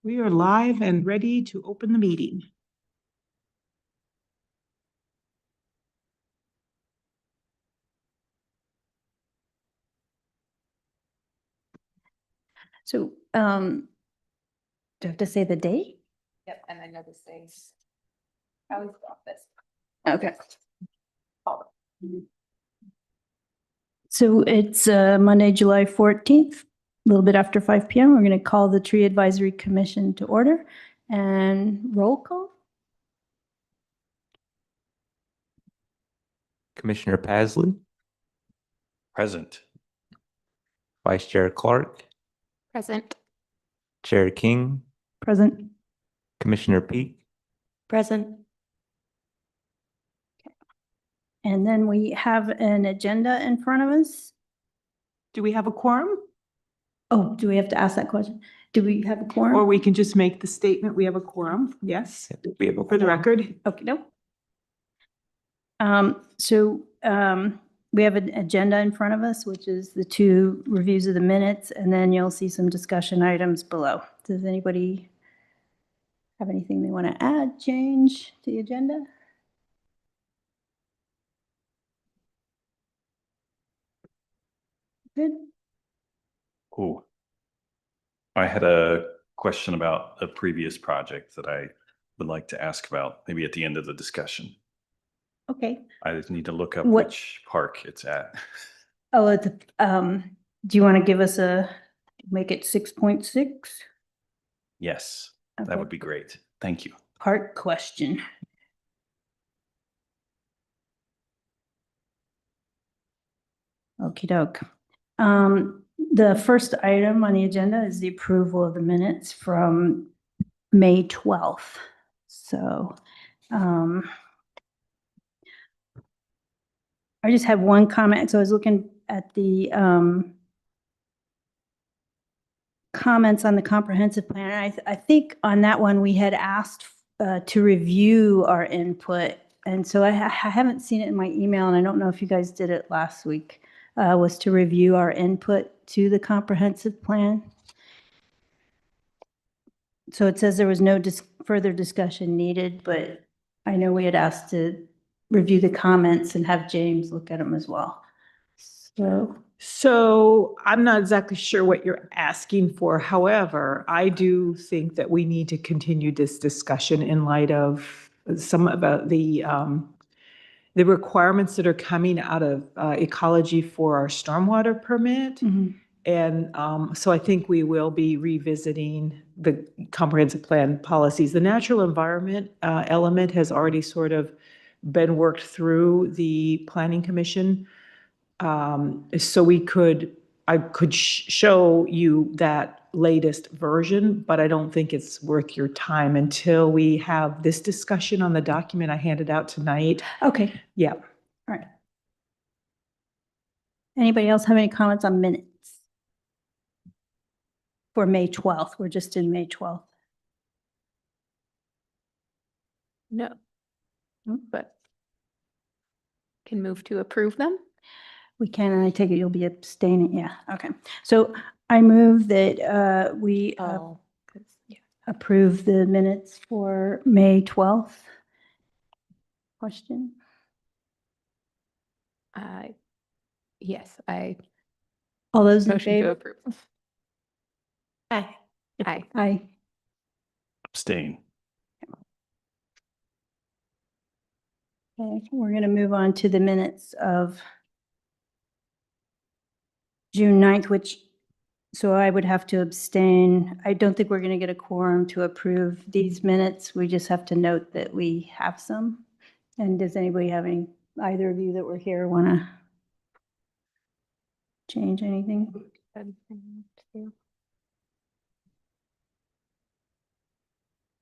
We are live and ready to open the meeting. So, do I have to say the date? Yep, and I know this says. I always got this. Okay. So it's Monday, July 14th, a little bit after 5 p.m. We're going to call the Tree Advisory Commission to order and roll call. Commissioner Pasley, Present. Vice Chair Clark, Present. Chair King, Present. Commissioner Peak, Present. And then we have an agenda in front of us. Do we have a quorum? Oh, do we have to ask that question? Do we have a quorum? Or we can just make the statement, we have a quorum, yes, we have a for the record. Okay, no. We have an agenda in front of us, which is the 2 reviews of the minutes, and then you'll see some discussion items below. Does anybody have anything they want to add, change to the agenda? Good. Ooh. I had a question about a previous project that I would like to ask about, maybe at the end of the discussion. Okay. I just need to look up What- which park it's at. Oh, it's, do you want to give us make it 6.6? Yes, that Okay. would be great. Thank you. Part question. Okey doke. The first item on the agenda is the approval of the minutes from May 12th. So, I just have one comment. So I was looking at the, comments on the comprehensive plan. I think on that one, we had asked to review our input. And so I haven't seen it in my email, and I don't know if you guys did it last week, was to review our input to the comprehensive plan. So it says there was no further discussion needed, but I know we had asked to review the comments and have James look at them as well. So I'm not exactly sure what you're asking for. However, I do think that we need to continue this discussion in light of some of the requirements that are coming out of ecology for our stormwater permit. Mhm. And so I think we will be revisiting the comprehensive plan policies. The natural environment element has already sort of been worked through the planning commission. So I could show you that latest version, but I don't think it's worth your time until we have this discussion on the document I handed out tonight. Okay. Yeah. All right. Anybody else have any comments on minutes? For May 12th, we're just in May 12th. No. But can move to approve them. We can, and I take it you'll be abstaining, yeah, okay. So I move that we Oh, 'cause, yeah. approve the minutes for May 12th. Question? Yes, I All those in motion to favor? approve. Aye. Aye. Aye. Abstain. Okay, we're going to move on to the minutes of June 9th, so I would have to abstain. I don't think we're going to get a quorum to approve these minutes. We just have to note that we have some. And does anybody have either of you that were here want to change anything?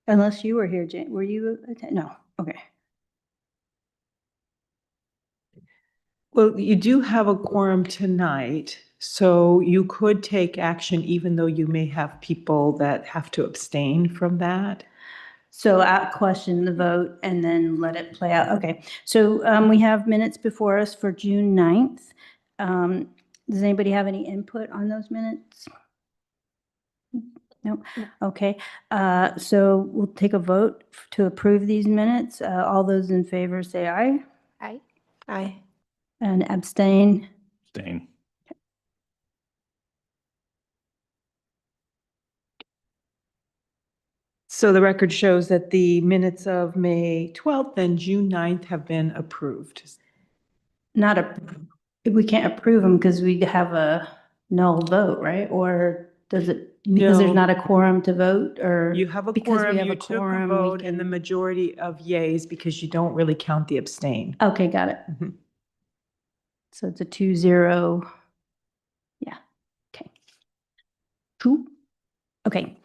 Unless you were here, Jane, were you? No, okay. Well, you do have a quorum tonight, so you could take action even though you may have people that have to abstain from that. So question the vote and then let it play out. Okay, so we have minutes before us for June 9th. Does anybody have any input on those minutes? Nope. Okay. So we'll take a vote to approve these minutes. All those in favor say aye Aye. Aye. and abstain. Dane. So the record shows that the minutes of May 12th and June 9th have been approved. Not a, we can't approve them because we have a null vote, right? Or does it, because there's No. not a quorum to vote or? You have a because we quorum, have you a took a quorum, we vote, and the can- majority of yays because you don't really count the abstain. Okay, got it. Mhm. So it's a 2-0. Yeah, okay. Cool. Okay.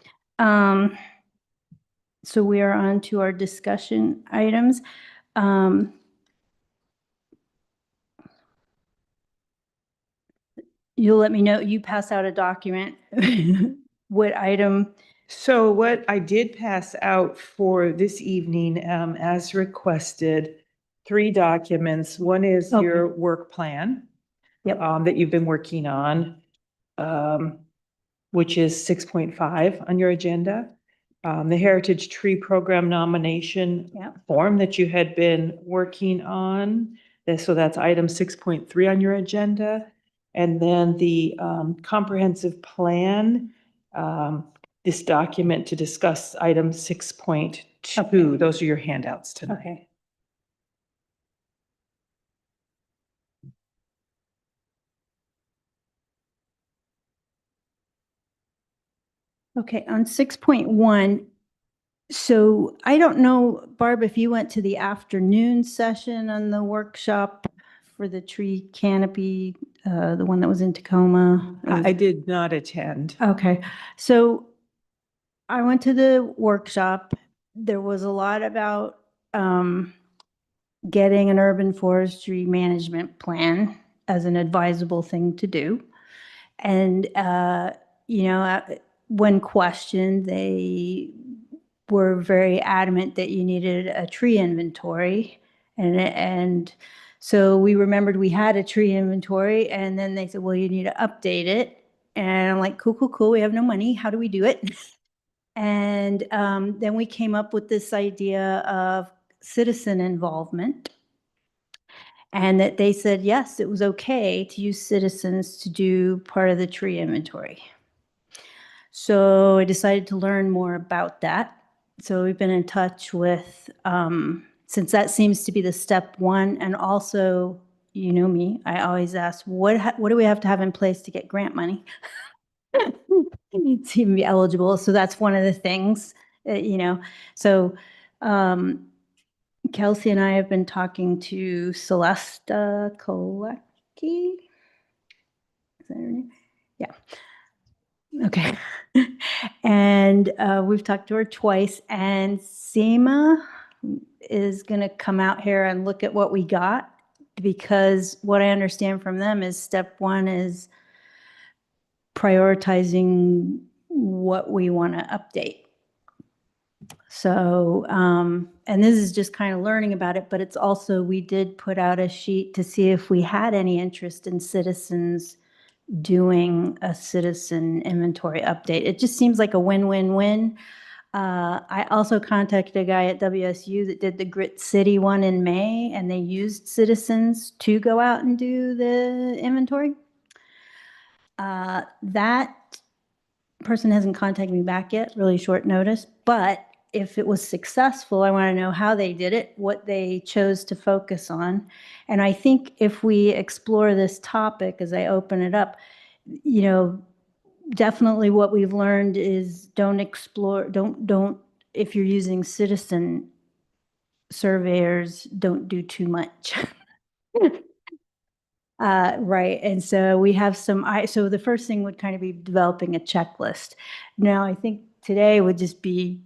So we are on to our discussion items. You'll let me know, you pass out a document, what item, So what I did pass out for this evening, as requested, 3 documents. One is Okay. your work plan. Yep. That you've been working on, which is 6.5 on your agenda. The Heritage Tree Program nomination Yep. form that you had been working on. So that's item 6.3 on your agenda. And then the comprehensive plan, this document to discuss item 6.2. Okay. Those are your handouts tonight. okay. Okay, on 6.1, so I don't know, Barb, if you went to the afternoon session on the workshop for the tree canopy, the one that was in Tacoma. I did not attend. Okay, so I went to the workshop. There was a lot about getting an urban forestry management plan as an advisable thing to do. And, when questioned, they were very adamant that you needed a tree inventory. And so we remembered we had a tree inventory, and then they said, well, you need to update it. And I'm like, cool, cool, cool. We have no money. How do we do it? And then we came up with this idea of citizen involvement. And that they said, yes, it was okay to use citizens to do part of the tree inventory. So I decided to learn more about that. So we've been in touch with, since that seems to be the step one, and also, you know me, I always ask, what do we have to have in place to get grant money? To even be eligible. So that's one of the things, so Kelsey and I have been talking to Celesta Kolecki. Is that her name? Yeah. Okay. And we've talked to her twice, and SEMA is going to come out here and look at what we got, because what I understand from them is step one is prioritizing what we want to update. So, and this is just kind of learning about it, but it's also, we did put out a sheet to see if we had any interest in citizens doing a citizen inventory update. It just seems like a win-win-win. I also contacted a guy at WSU that did the Grit City one in May, and they used citizens to go out and do the inventory. That person hasn't contacted me back yet, really short notice, but if it was successful, I want to know how they did it, what they chose to focus on. And I think if we explore this topic as I open it up, definitely what we've learned is don't, if you're using citizen surveyors, don't do too much. Right. And so we have so the first thing would kind of be developing a checklist. Now, I think today would just be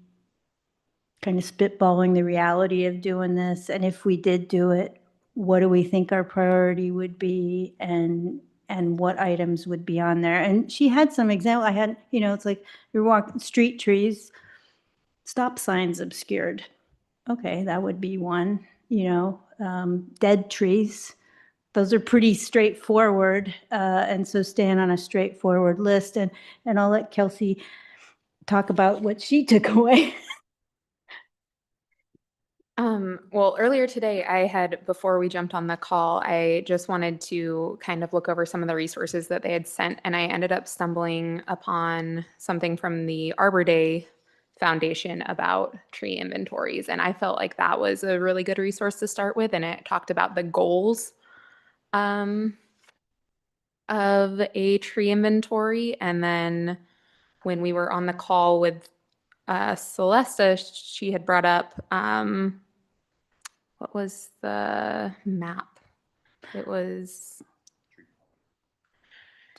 kind of spitballing the reality of doing this. And if we did do it, what do we think our priority would be, and what items would be on there? And she had some example. I had, it's like you're walking street trees, stop signs obscured. Okay, that would be one, dead trees. Those are pretty straightforward, and so staying on a straightforward list. And I'll let Kelsey talk about what she took away. Well, earlier today, before we jumped on the call, I just wanted to kind of look over some of the resources that they had sent, and I ended up stumbling upon something from the Arbor Day Foundation about tree inventories. And I felt like that was a really good resource to start with. And it talked about the goals of a tree inventory. And then when we were on the call with Celesta, she had brought up what was the map? It was,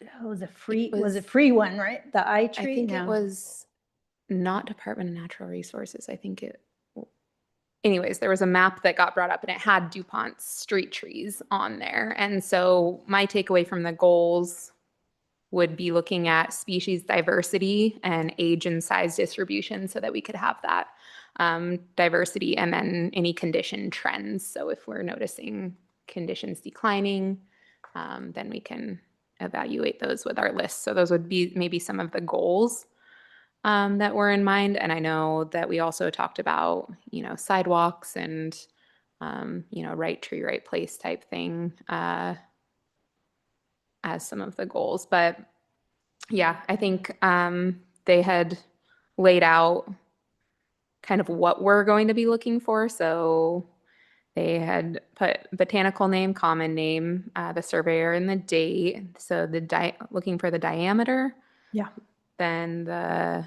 It was a free, was- was a free one, right? The I iTree? think it No. was not Department of Natural Resources. I think anyways, there was a map that got brought up and it had DuPont's street trees on there. And so my takeaway from the goals would be looking at species diversity and age and size distribution so that we could have that diversity, and then any condition trends. So if we're noticing conditions declining, then we can evaluate those with our list. So those would be maybe some of the goals that were in mind. And I know that we also talked about, sidewalks and, right tree, right place type thing as some of the goals. But yeah, I think they had laid out kind of what we're going to be looking for. So they had put botanical name, common name, the surveyor, and the date. So looking for the diameter. Yeah. Then the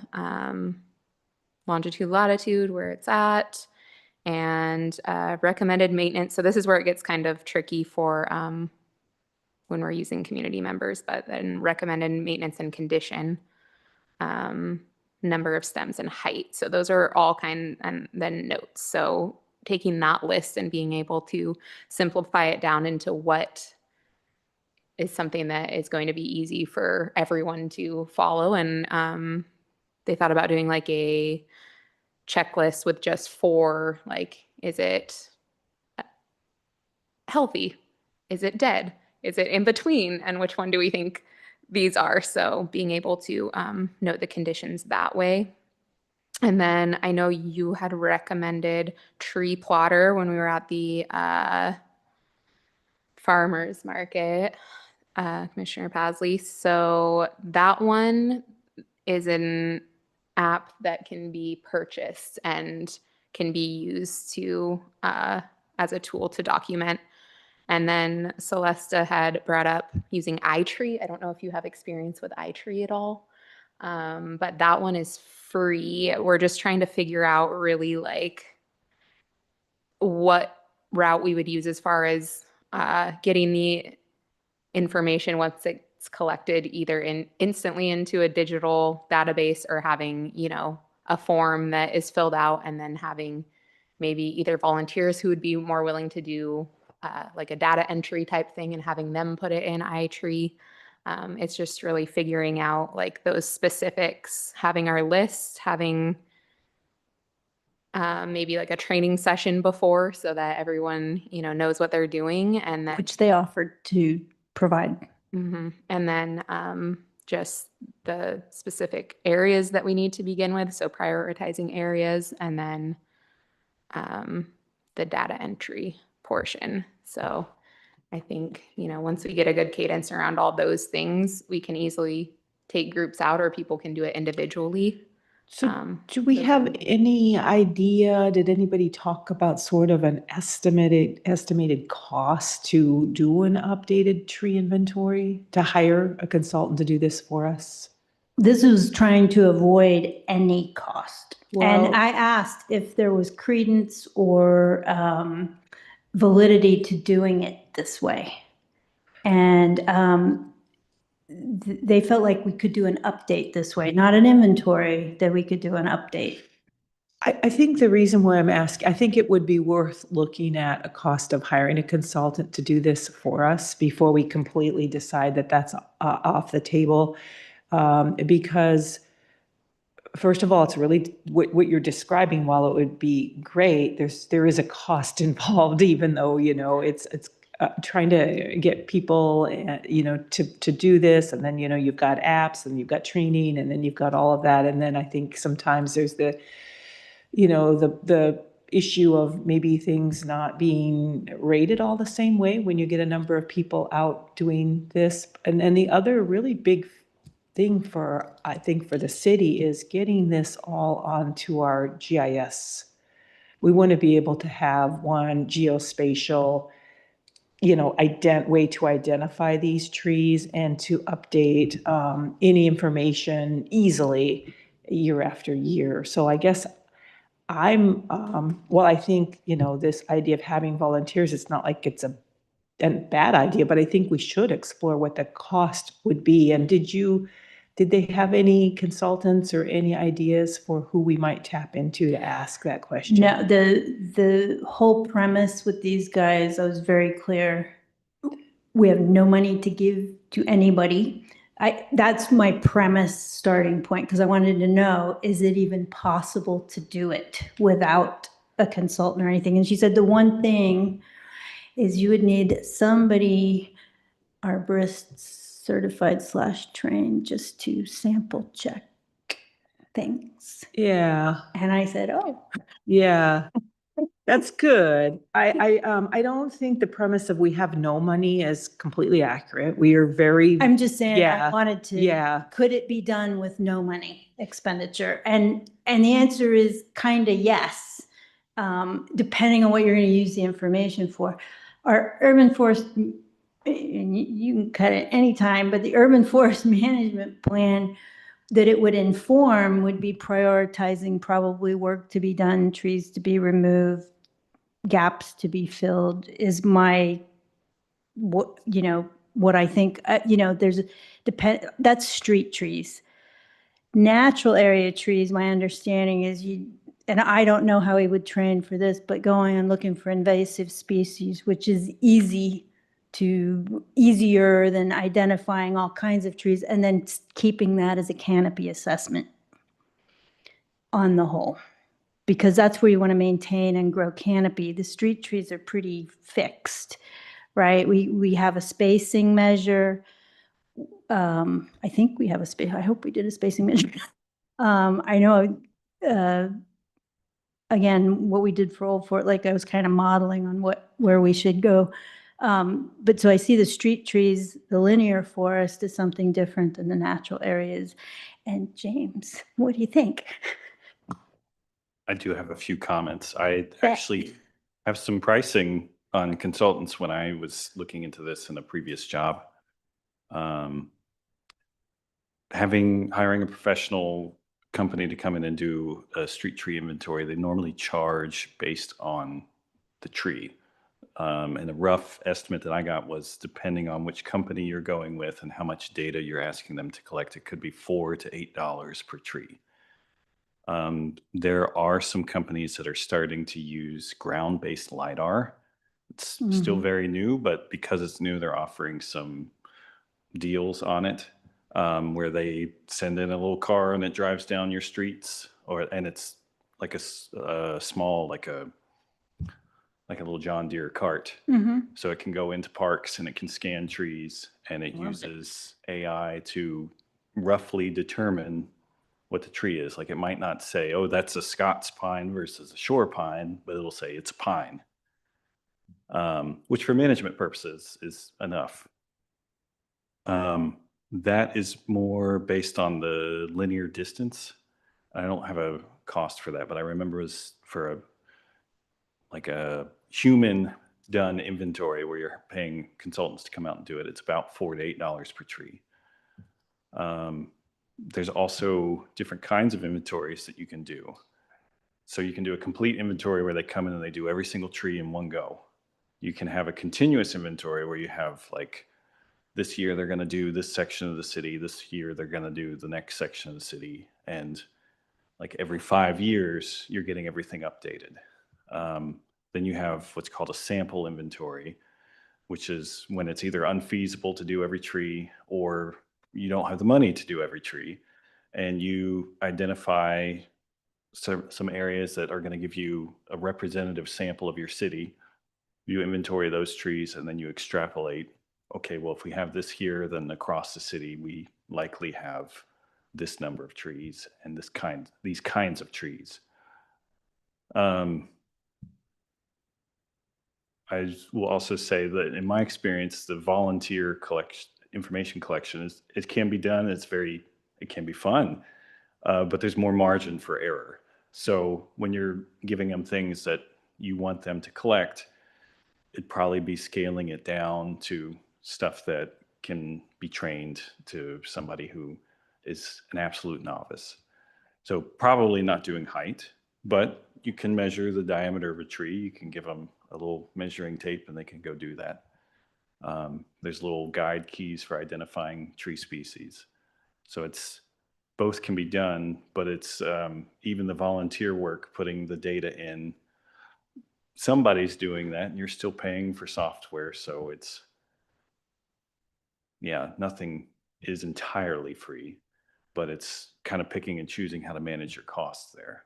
longitude, latitude, where it's at, and recommended maintenance. So this is where it gets kind of tricky for when we're using community members, but then recommended maintenance and condition, number of stems and height. So those are all and then notes. So taking that list and being able to simplify it down into what is something that is going to be easy for everyone to follow. And they thought about doing like a checklist with just 4, like, is it healthy? Is it dead? Is it in between? And which one do we think these are? So being able to note the conditions that way. And then I know you had recommended tree plotter when we were at the farmers market, Commissioner Pasley. So that one is an app that can be purchased and can be used to as a tool to document. And then Celesta had brought up using iTree. I don't know if you have experience with iTree at all, but that one is free. We're just trying to figure out really like what route we would use as far as getting the information once it's collected either instantly into a digital database, or having, a form that is filled out, and then having maybe either volunteers who would be more willing to do like a data entry type thing and having them put it in iTree. It's just really figuring out like those specifics, having our list, having maybe like a training session before so that everyone, knows what they're doing, and then Which they offered to provide. And then just the specific areas that we need to begin with. So prioritizing areas, and then the data entry portion. So I think, once we get a good cadence around all those things, we can easily take groups out, or people can do it individually. So do we those have are- any idea, did anybody talk about sort of an estimated cost to do an updated tree inventory, to hire a consultant to do this for us? This was trying to avoid any cost. Well- And I asked if there was credence or validity to doing it this way. And they felt like we could do an update this way, not an inventory, that we could do an update. I think the reason why I'm asking, I think it would be worth looking at a cost of hiring a consultant to do this for us before we completely decide that that's off the table. Because first of all, it's really what you're describing. While it would be great, there is a cost involved, even though it's trying to get people, to do this. And then, you've got apps and you've got training and then you've got all of that. And then I think sometimes there's the issue of maybe things not being rated all the same way when you get a number of people out doing this. And then the other really big thing I think for the city is getting this all onto our GIS. We want to be able to have one geospatial, way to identify these trees and to update any information easily year after year. So I guess I think, this idea of having volunteers, it's not like it's a bad idea, but I think we should explore what the cost would be. And did they have any consultants or any ideas for who we might tap into to ask that question? No, the whole premise with these guys, I was very clear. We have no money to give to anybody. That's my premise starting point, because I wanted to know, is it even possible to do it without a consultant or anything? And she said the one thing is you would need somebody, arborist certified / trained, just to sample check things. Yeah, And I said, oh, yeah. That's good. I don't think the premise of we have no money is completely accurate. We are very, I'm just saying, Yeah, I wanted to. yeah. Could it be done with no money expenditure? And the answer is kind of yes, depending on what you're going to use the information for. Our urban forest, and you can cut it anytime, but the urban forest management plan that it would inform would be prioritizing probably work to be done, trees to be removed, gaps to be filled is my, what I think, that's street trees. Natural area trees, my understanding is and I don't know how he would train for this, but going and looking for invasive species, which is easier than identifying all kinds of trees, and then keeping that as a canopy assessment on the whole, because that's where you want to maintain and grow canopy. The street trees are pretty fixed, right? We have a spacing measure. I think we have I hope we did a spacing measure. I know, again, what we did for Old Fort Lake, I was kind of modeling on where we should go. But so I see the street trees, the linear forest is something different than the natural areas. And James, what do you think? I do have a few comments. I actually have some pricing on consultants when I was looking into this in a previous job. Hiring a professional company to come in and do a street tree inventory, they normally charge based on the tree. And a rough estimate that I got was, depending on which company you're going with and how much data you're asking them to collect, it could be $4 to $8 per tree. There are some companies that are starting to use ground-based LiDAR. It's still very new, but because it's new, they're offering some deals on it, where they send in a little car and it drives down your streets, and it's like a small, like a little John Deere cart. So it can go into parks and it can scan trees, and it uses AI to roughly determine what the tree is. Like, it might not say, oh, that's a Scots pine versus a shore pine, but it'll say it's a pine, which for management purposes is enough. That is more based on the linear distance. I don't have a cost for that, but I remember it was for a human done inventory where you're paying consultants to come out and do it. It's about $4 to $8 per tree. There's also different kinds of inventories that you can do. So you can do a complete inventory where they come in and they do every single tree in one go. You can have a continuous inventory where you have, like, this year they're going to do this section of the city, this year they're going to do the next section of the city, and like every 5 years you're getting everything updated. Then you have what's called a sample inventory, which is when it's either unfeasible to do every tree or you don't have the money to do every tree, and you identify some areas that are going to give you a representative sample of your city, you inventory those trees, and then you extrapolate, okay, well, if we have this here, then across the city, we likely have this number of trees and these kinds of trees. I will also say that in my experience, the volunteer information collection it can be done. It can be fun, but there's more margin for error. So when you're giving them things that you want them to collect, it'd probably be scaling it down to stuff that can be trained to somebody who is an absolute novice. So probably not doing height, but you can measure the diameter of a tree. You can give them a little measuring tape and they can go do that. There's little guide keys for identifying tree species. So both can be done, but it's even the volunteer work, putting the data in, somebody's doing that and you're still paying for software. So nothing is entirely free, but it's kind of picking and choosing how to manage your costs there.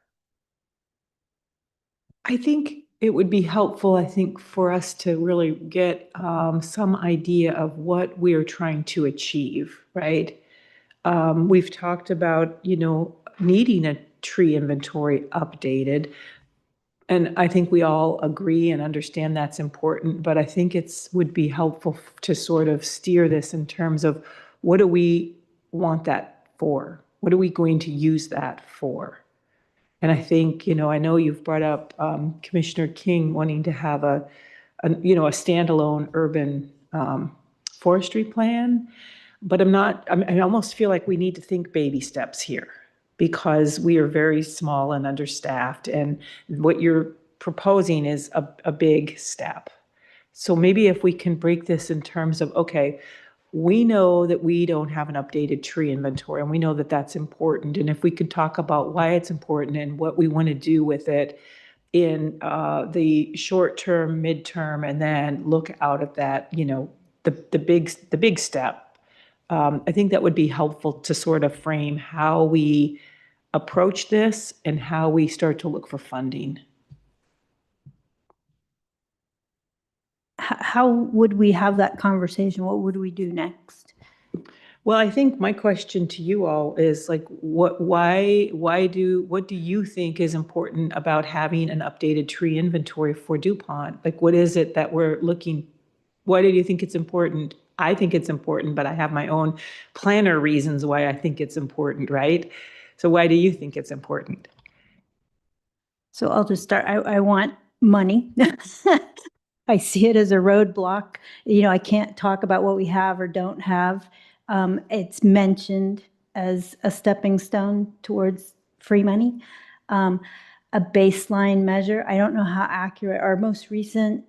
I think it would be helpful, I think, for us to really get some idea of what we're trying to achieve, right? We've talked about, needing a tree inventory updated. And I think we all agree and understand that's important, but I think would be helpful to sort of steer this in terms of what do we want that for? What are we going to use that for? And I think, I know you've brought up Commissioner King wanting to have a standalone urban forestry plan, but I almost feel like we need to think baby steps here because we are very small and understaffed, and what you're proposing is a big step. So maybe if we can break this in terms of, okay, we know that we don't have an updated tree inventory, and we know that that's important. And if we could talk about why it's important and what we want to do with it in the short term, midterm, and then look out at that, the big step. I think that would be helpful to sort of frame how we approach this and how we start to look for funding. How would we have that conversation? What would we do next? Well, I think my question to you all is like, what do you think is important about having an updated tree inventory for DuPont? Like, what is it that why do you think it's important? I think it's important, but I have my own planner reasons why I think it's important, right? So why do you think it's important? So I'll just start. I want money. I see it as a roadblock. I can't talk about what we have or don't have. It's mentioned as a stepping stone towards free money. A baseline measure. I don't know how accurate. Our most recent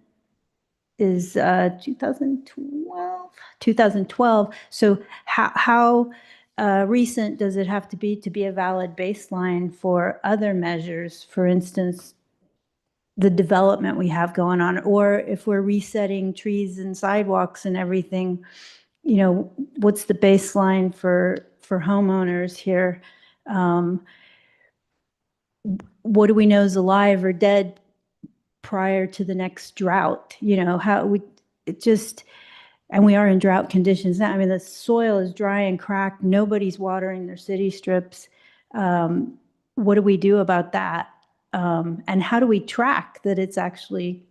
is 2012. So how recent does it have to be a valid baseline for other measures? For instance, the development we have going on, or if we're resetting trees and sidewalks and everything, what's the baseline for homeowners here? What do we know is alive or dead prior to the next drought? And we are in drought conditions now. I mean, the soil is dry and cracked. Nobody's watering their city strips. What do we do about that? And how do we track that it's actually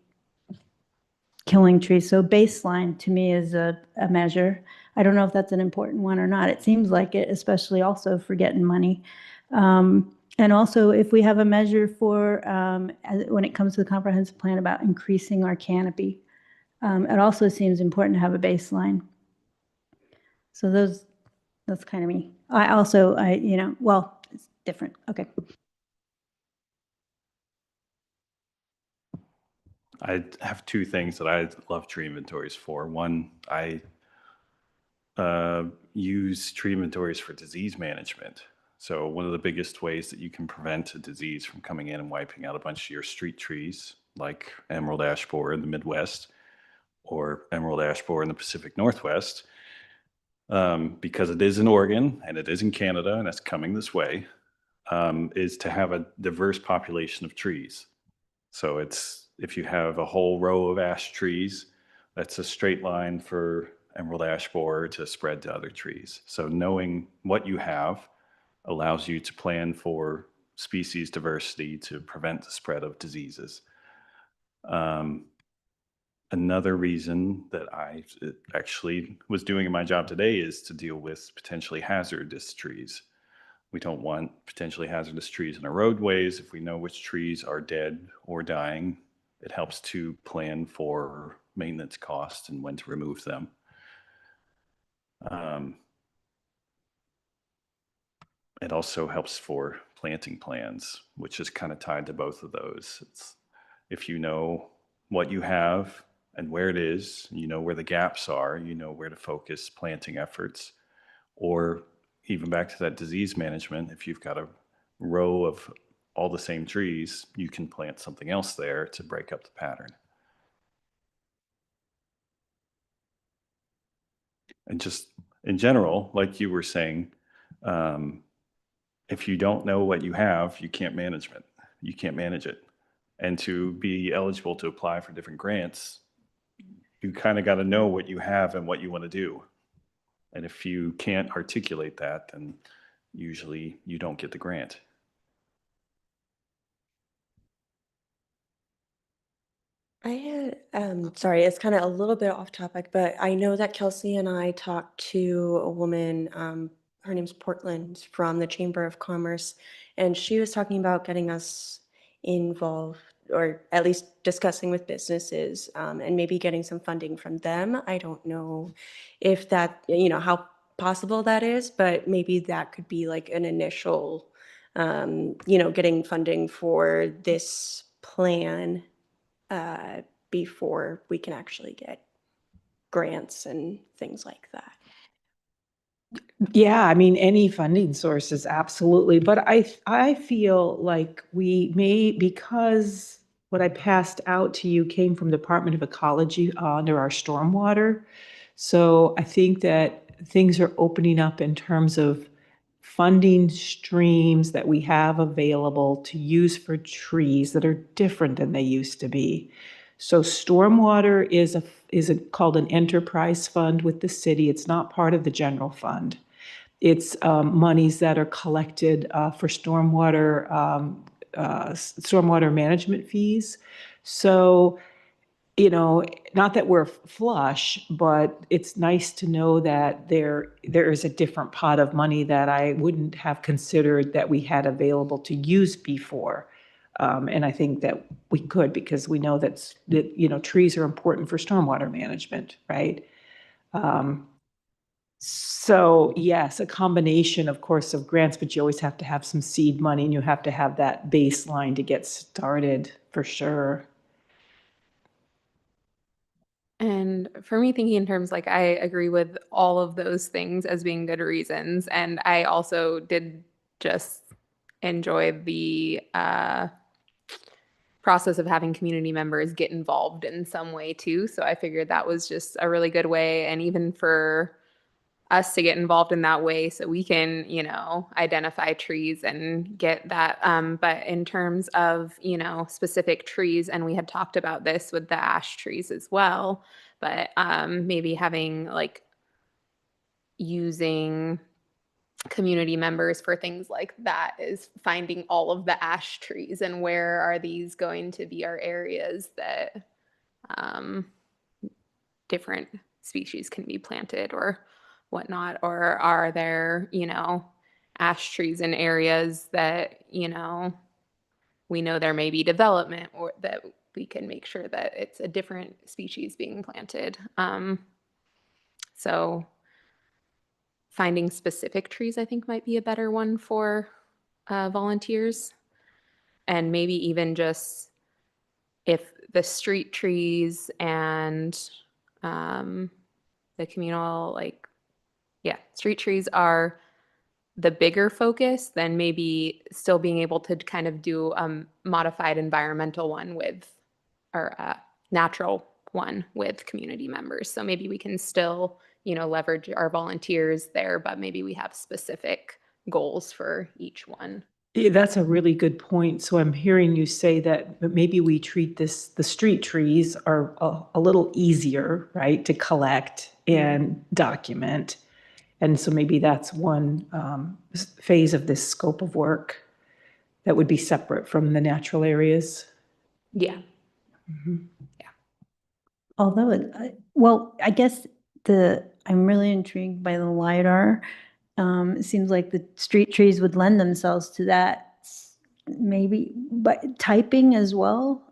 killing trees? So baseline to me is a measure. I don't know if that's an important one or not. It seems like it, especially also for getting money. And also if we have a measure for, when it comes to the comprehensive plan about increasing our canopy, it also seems important to have a baseline. So that's kind of me. It's different. Okay. I have two things that I love tree inventories for. One, I use tree inventories for disease management. So one of the biggest ways that you can prevent a disease from coming in and wiping out a bunch of your street trees, like emerald ash borer in the Midwest or emerald ash borer in the Pacific Northwest, because it is in Oregon and it is in Canada and it's coming this way, is to have a diverse population of trees. So it's if you have a whole row of ash trees, that's a straight line for emerald ash borer to spread to other trees. So knowing what you have allows you to plan for species diversity to prevent the spread of diseases. Another reason that I actually was doing in my job today is to deal with potentially hazardous trees. We don't want potentially hazardous trees in our roadways. If we know which trees are dead or dying, it helps to plan for maintenance costs and when to remove them. It also helps for planting plans, which is kind of tied to both of those. If you know what you have and where it is, you know where the gaps are, you know where to focus planting efforts, or even back to that disease management, if you've got a row of all the same trees, you can plant something else there to break up the pattern. And just in general, like you were saying, if you don't know what you have, you can't manage it. You can't manage it. And to be eligible to apply for different grants, you kind of got to know what you have and what you want to do. And if you can't articulate that, then usually you don't get the grant. I had, sorry, it's kind of a little bit off topic, but I know that Kelsey and I talked to a woman, her name's Portland from the Chamber of Commerce, and she was talking about getting us involved, or at least discussing with businesses, and maybe getting some funding from them. I don't know if that, how possible that is, but maybe that could be like an initial, getting funding for this plan before we can actually get grants and things like that. Yeah, I mean, any funding sources, absolutely. But I feel like we may, because what I passed out to you came from Department of Ecology under our stormwater. So I think that things are opening up in terms of funding streams that we have available to use for trees that are different than they used to be. So stormwater is called an enterprise fund with the city. It's not part of the general fund. It's monies that are collected for stormwater management fees. So, not that we're flush, but it's nice to know that there is a different pot of money that I wouldn't have considered that we had available to use before. And I think that we could, because we know that trees are important for stormwater management, right? So yes, a combination, of course, of grants, but you always have to have some seed money and you have to have that baseline to get started for sure. And for me, thinking in terms, like, I agree with all of those things as being good reasons. And I also did just enjoy the process of having community members get involved in some way too. So I figured that was just a really good way. And even for us to get involved in that way so we can, identify trees and get that. But in terms of, specific trees, and we had talked about this with the ash trees as well, but maybe having like using community members for things like that is finding all of the ash trees and where are these going to be our areas that different species can be planted or whatnot, or are there, ash trees in areas that, we know there may be development, or that we can make sure that it's a different species being planted. So finding specific trees, I think, might be a better one for volunteers. And maybe even just if the street trees and the communal, street trees are the bigger focus, then maybe still being able to kind of do a modified environmental one or a natural one with community members. So maybe we can still, leverage our volunteers there, but maybe we have specific goals for each one. Yeah, that's a really good point. So I'm hearing you say that maybe we treat this, the street trees are a little easier, right, to collect and document. And so maybe that's one phase of this scope of work that would be separate from the natural areas. Yeah. Although, well, I guess I'm really intrigued by the LiDAR. It seems like the street trees would lend themselves to that, maybe, but typing as well.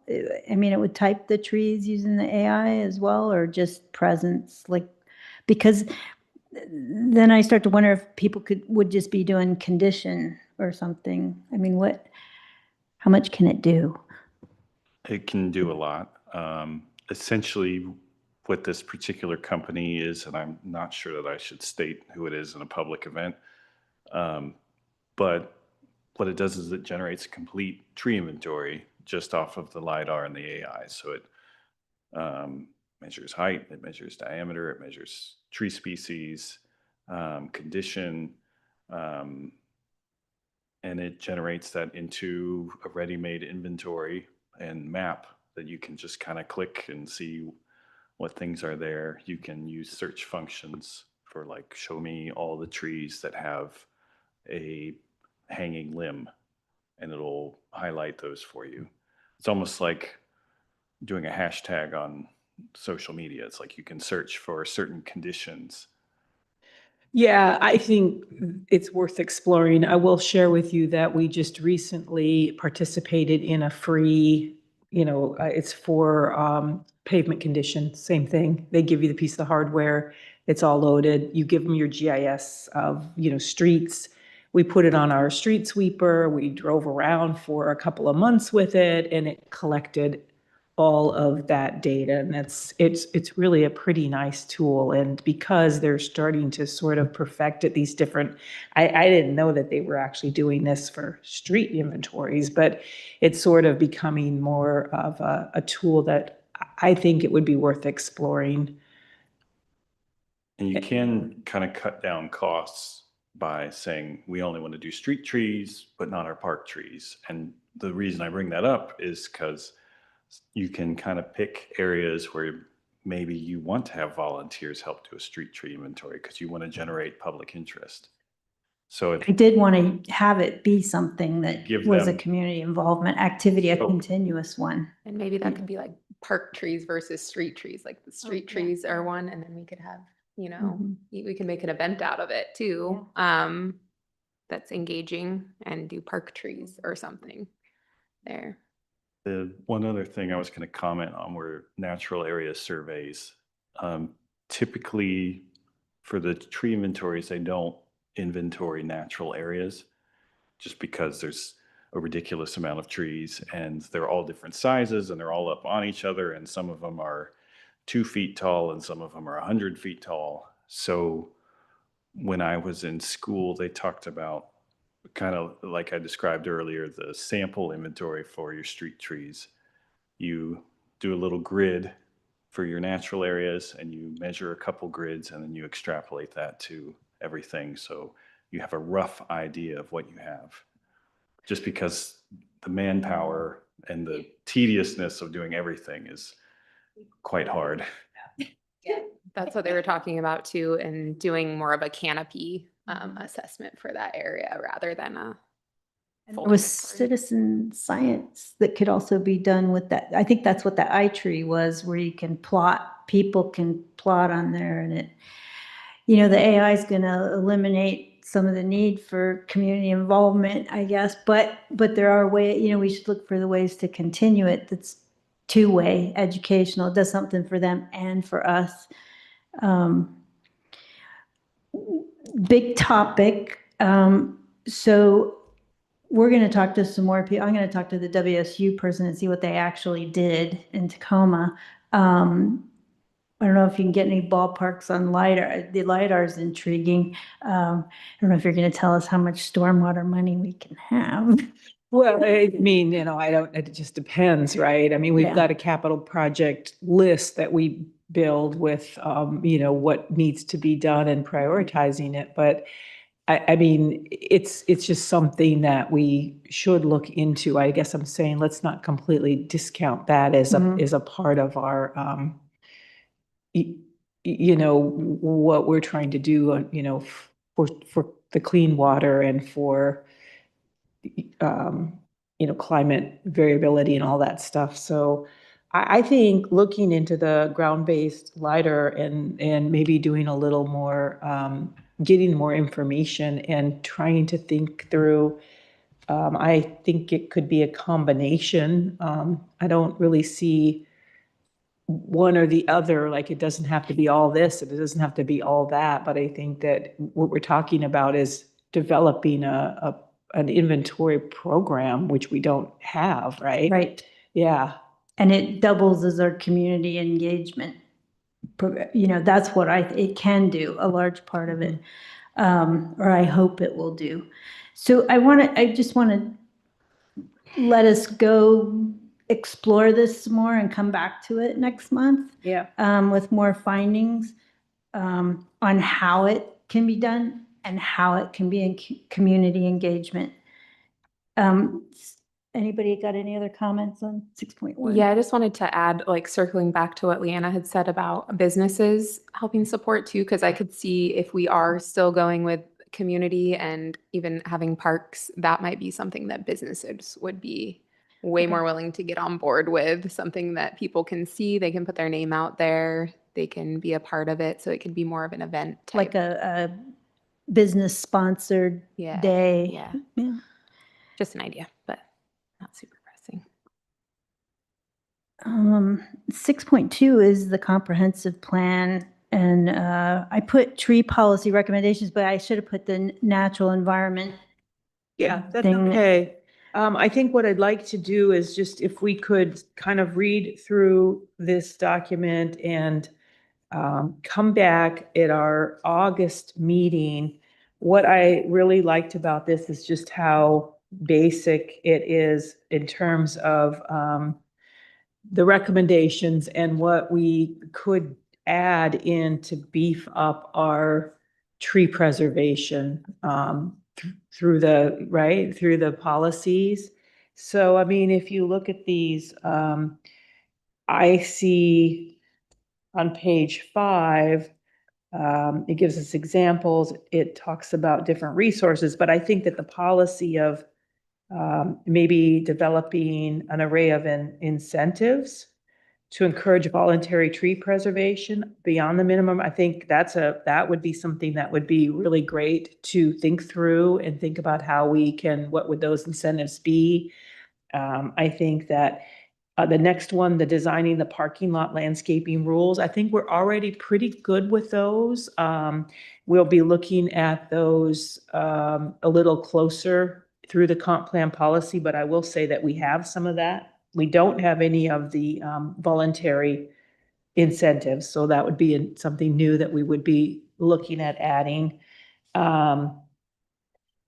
I mean, it would type the trees using the AI as well, or just presence, like, because then I start to wonder if people would just be doing condition or something. I mean, how much can it do? It can do a lot. Essentially, what this particular company is, and I'm not sure that I should state who it is in a public event, but what it does is it generates a complete tree inventory just off of the LiDAR and the AI. So it measures height, it measures diameter, it measures tree species, condition, and it generates that into a ready-made inventory and map that you can just kind of click and see what things are there. You can use search functions for, like, show me all the trees that have a hanging limb, and it'll highlight those for you. It's almost like doing a hashtag on social media. It's like you can search for certain conditions. Yeah, I think it's worth exploring. I will share with you that we just recently participated in a free, it's for pavement condition, same thing. They give you the piece of the hardware, it's all loaded. You give them your GIS of, streets. We put it on our street sweeper. We drove around for a couple of months with it, and it collected all of that data. And it's really a pretty nice tool. And because they're starting to sort of perfect it, these different, I didn't know that they were actually doing this for street inventories, but it's sort of becoming more of a tool that I think it would be worth exploring. And you can kind of cut down costs by saying, we only want to do street trees, but not our park trees. And the reason I bring that up is because you can kind of pick areas where maybe you want to have volunteers help do a street tree inventory because you want to generate public interest. So I did want to have it be something that Give was a them- community involvement activity, a So- continuous one. And maybe that could be like park trees versus street trees, like the street yeah. trees are one, and then we could have, Mhm. we can make an event out of it too. That's engaging, and do park trees or something there. The one other thing I was going to comment on were natural area surveys. Typically, for the tree inventories, they don't inventory natural areas just because there's a ridiculous amount of trees and they're all different sizes and they're all up on each other, and some of them are 2 feet tall and some of them are 100 feet tall. So when I was in school, they talked about, kind of like I described earlier, the sample inventory for your street trees. You do a little grid for your natural areas and you measure a couple grids, and then you extrapolate that to everything. So you have a rough idea of what you have. Just because the manpower and the tediousness of doing everything is quite hard. That's what they were talking about too, and doing more of a canopy assessment for that area rather than a And full there was inventory. citizen science that could also be done with that. I think that's what the iTree was, where you can plot, people can plot on there, and the AI is going to eliminate some of the need for community involvement, I guess, but there are ways, we should look for the ways to continue it. That's two-way educational. It does something for them and for us. Big topic. So we're going to talk to some more people. I'm going to talk to the WSU person and see what they actually did in Tacoma. I don't know if you can get any ballparks on LiDAR. The LiDAR is intriguing. I don't know if you're going to tell us how much stormwater money we can have. Well, I mean, it just depends, right? I mean, we've Yeah. got a capital project list that we build with, what needs to be done and prioritizing it. But I mean, it's just something that we should look into. I guess I'm saying, let's not completely discount that as Mhm. a part of our, you know, what we're trying to do, you know, for the clean water and for, um, you know, climate variability and all that stuff. So I think looking into the ground-based LiDAR and maybe doing a little more, getting more information and trying to think through, I think it could be a combination. I don't really see one or the other, like it doesn't have to be all this, and it doesn't have to be all that, but I think that what we're talking about is developing an inventory program, which we don't have, right? Right. Yeah, And it doubles as our community engagement. You know, that's what it can do, a large part of it. Or I hope it will do. So I just want to let us go explore this some more and come back to it next month. yeah. With more findings, on how it can be done and how it can be in community engagement. Anybody got any other comments on 6.1? Yeah, I just wanted to add, like circling back to what Leanna had said about businesses helping support too, because I could see if we are still going with community and even having parks, that might be something that businesses would be way Okay. more willing to get on board with, something that people can see, they can put their name out there, they can be a part of it, so it could be more of an event type. Like a business sponsored Yeah, day. yeah. Yeah. Just an idea, but not super pressing. 6.2 is the comprehensive plan. And I put tree policy recommendations, but I should have put the natural environment. Yeah, that's thing. okay. I think what I'd like to do is just if we could kind of read through this document and come back at our August meeting. What I really liked about this is just how basic it is in terms of the recommendations and what we could add in to beef up our tree preservation through the policies. So, I mean, if you look at these, I see on page 5, it gives us examples. It talks about different resources, but I think that the policy of maybe developing an array of incentives to encourage voluntary tree preservation beyond the minimum, I think that would be something that would be really great to think through and think about how what would those incentives be? I think that the next one, the designing the parking lot landscaping rules, I think we're already pretty good with those. We'll be looking at those a little closer through the comp plan policy, but I will say that we have some of that. We don't have any of the voluntary incentives, so that would be something new that we would be looking at adding.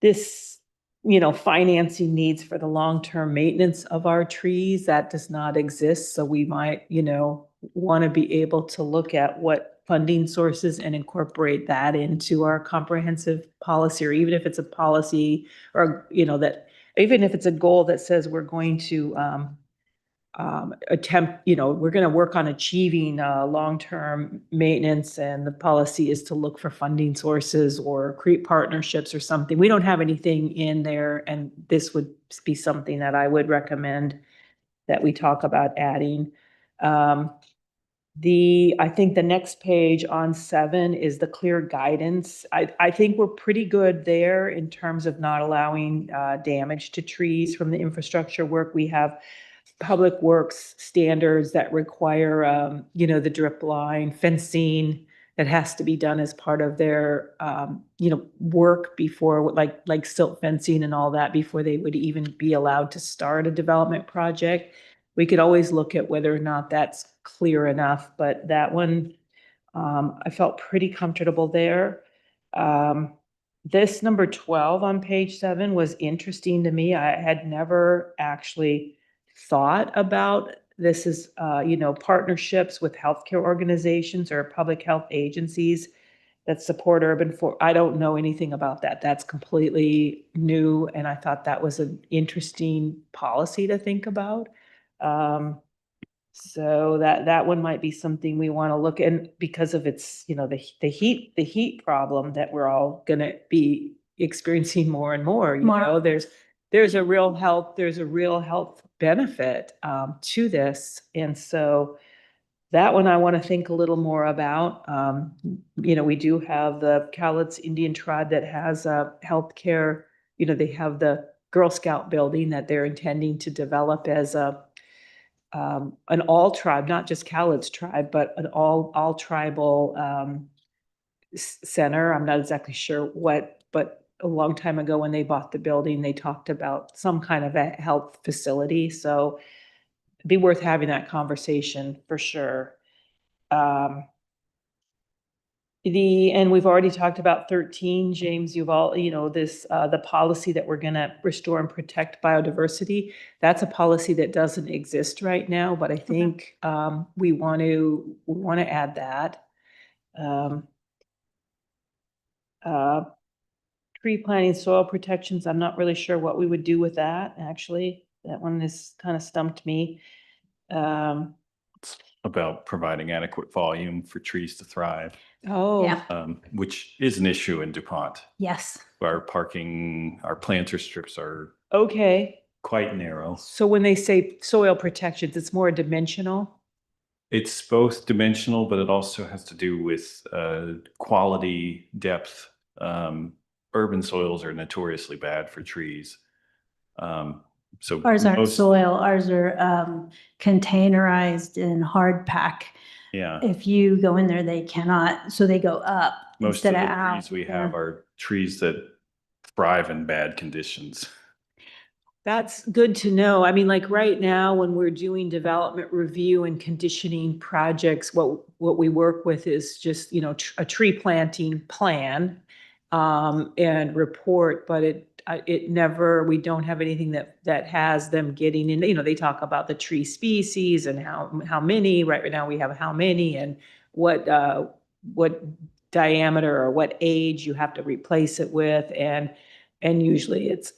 This, financing needs for the long-term maintenance of our trees, that does not exist. So we might, want to be able to look at what funding sources and incorporate that into our comprehensive policy, or even if it's a policy or, that, even if it's a goal that says we're going to, attempt, we're going to work on achieving long-term maintenance, and the policy is to look for funding sources or create partnerships or something. We don't have anything in there, and this would be something that I would recommend that we talk about adding. I think the next page on 7 is the clear guidance. I think we're pretty good there in terms of not allowing damage to trees from the infrastructure work. We have public works standards that require, the drip line, fencing that has to be done as part of their, work before, like silt fencing and all that, before they would even be allowed to start a development project. We could always look at whether or not that's clear enough, but that one, I felt pretty comfortable there. This number 12 on page 7 was interesting to me. I had never actually thought about this is, partnerships with healthcare organizations or public health agencies that support urban I don't know anything about that. That's completely new, and I thought that was an interesting policy to think about. So that one might be something we want to look at because of its, the heat problem that we're all gonna be experiencing more and more, Mark? there's a real health benefit to this. And so that one I want to think a little more about. We do have the Cowlitz Indian tribe that has a healthcare, they have the Girl Scout building that they're intending to develop as an all tribe, not just Cowlitz tribe, but an all tribal center. I'm not exactly sure what, but a long time ago when they bought the building, they talked about some kind of a health facility. So it'd be worth having that conversation for sure. And we've already talked about 13, James, you've all, the policy that we're gonna restore and protect biodiversity. That's a policy that doesn't exist right now, but I think we want to add that. Tree planting, soil protections, I'm not really sure what we would do with that, actually. That one has kind of stumped me. It's about providing adequate volume for trees to thrive, Oh, Yeah. which is an issue in DuPont. Yes. Our planter strips are okay. quite narrow. So when they say soil protections, it's more dimensional? It's both dimensional, but it also has to do with quality, depth. Urban soils are notoriously bad for trees. So Ours aren't most- soil, ours are containerized in hard pack. Yeah, If you go in there, they cannot, so they go up most of instead the of out. trees we Yeah. have are trees that thrive in bad conditions. That's good to know. I mean, like right now, when we're doing development review and conditioning projects, what we work with is just, a tree planting plan and report, but it never, we don't have anything that has them getting in, they talk about the tree species and how many, right now we have how many and what diameter or what age you have to replace it with. And usually it's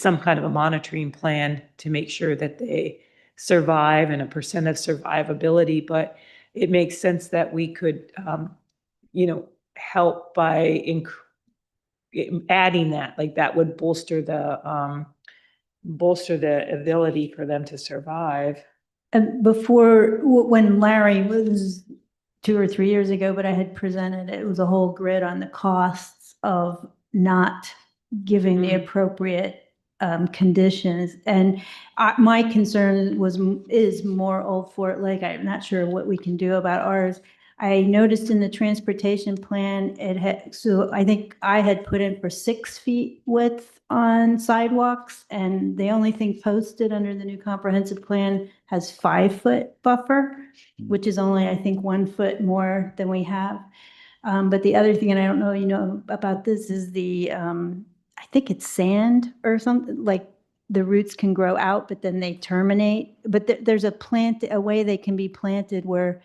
some kind of a monitoring plan to make sure that they survive and a percent of survivability. But it makes sense that we could, help by adding that, like that would bolster the ability for them to survive. And before, when Larry was 2 or 3 years ago, but I had presented, it was a whole grid on the costs of not giving the appropriate conditions. And my concern is more Old Fort Lake. I'm not sure what we can do about ours. I noticed in the transportation plan, so I think I had put in for 6 feet width on sidewalks, and the only thing posted under the new comprehensive plan has 5-foot buffer, which is only, I think, 1 foot more than we have. But the other thing, and I don't know, about this, is I think it's sand or something, like the roots can grow out, but then they terminate. But there's a way they can be planted where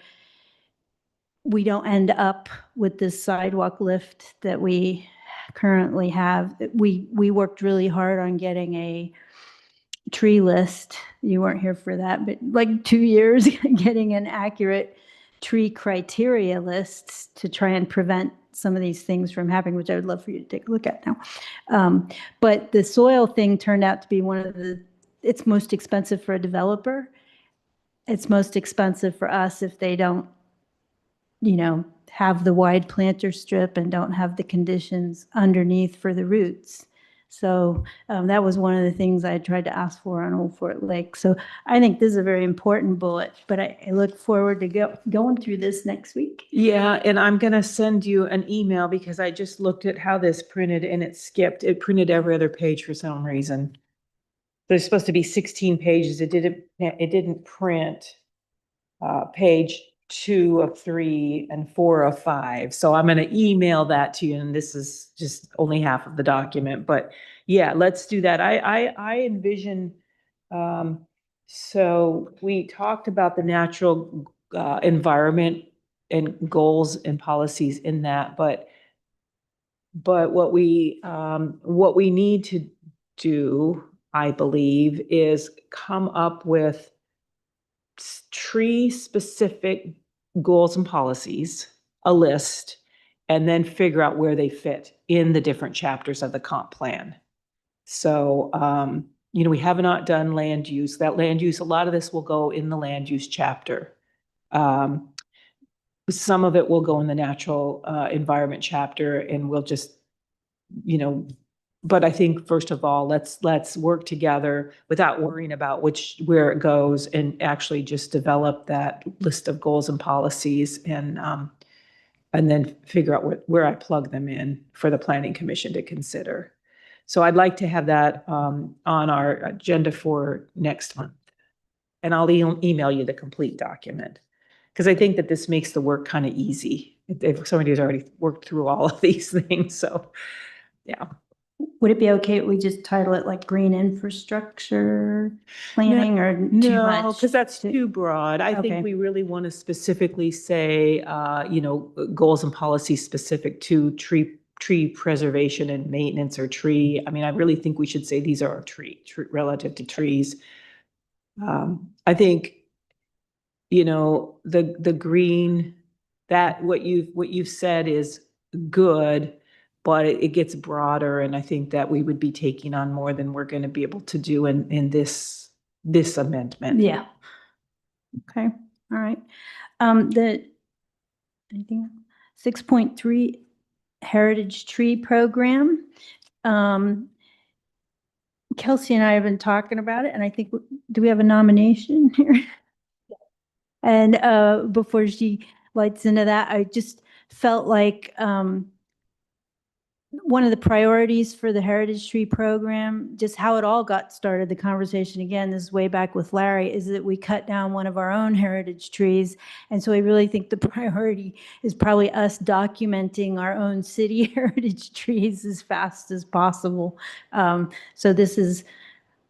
we don't end up with this sidewalk lift that we currently have. We worked really hard on getting a tree list. You weren't here for that, but like 2 years, getting an accurate tree criteria lists to try and prevent some of these things from happening, which I would love for you to take a look at now. But the soil thing turned out to be it's most expensive for a developer. It's most expensive for us if they don't, have the wide planter strip and don't have the conditions underneath for the roots. So that was one of the things I tried to ask for on Old Fort Lake. So I think this is a very important bullet, but I look forward to going through this next week. Yeah, and I'm gonna send you an email because I just looked at how this printed and it printed every other page for some reason. There's supposed to be 16 pages. It didn't print page 2 of 3 and 4 of 5. So I'm going to email that to you, and this is just only half of the document. But yeah, let's do that. I envision. So we talked about the natural environment and goals and policies in that, but what we need to do, I believe, is come up with tree-specific goals and policies, a list, and then figure out where they fit in the different chapters of the comp plan. So, we have not done land use. That land use, a lot of this will go in the land use chapter. Some of it will go in the natural environment chapter, and we'll just, but I think first of all, let's work together without worrying about where it goes, and actually just develop that list of goals and policies, and then figure out where I plug them in for the Planning Commission to consider. So I'd like to have that on our agenda for next month. And I'll email you the complete document, because I think that this makes the work kind of easy if somebody has already worked through all of these things. So, yeah. Would it be okay if we just title it like green infrastructure planning, or too No, much? because that's too broad. I Okay. think we really want to specifically say, goals and policies specific to tree preservation and maintenance, or tree. I mean, I really think we should say these are our tree relative to trees. I think, the green, that what you've said is good, but it gets broader, and I think that we would be taking on more than we're going to be able to do in this amendment. Yeah. Okay, all right. Anything? 6.3 Heritage Tree Program. Kelsey and I have been talking about it, and I think, do we have a nomination here? And before she lights into that, I just felt like one of the priorities for the Heritage Tree Program, just how it all got started, the conversation, again, this is way back with Larry, is that we cut down one of our own heritage trees. And so I really think the priority is probably us documenting our own city heritage trees as fast as possible. So this is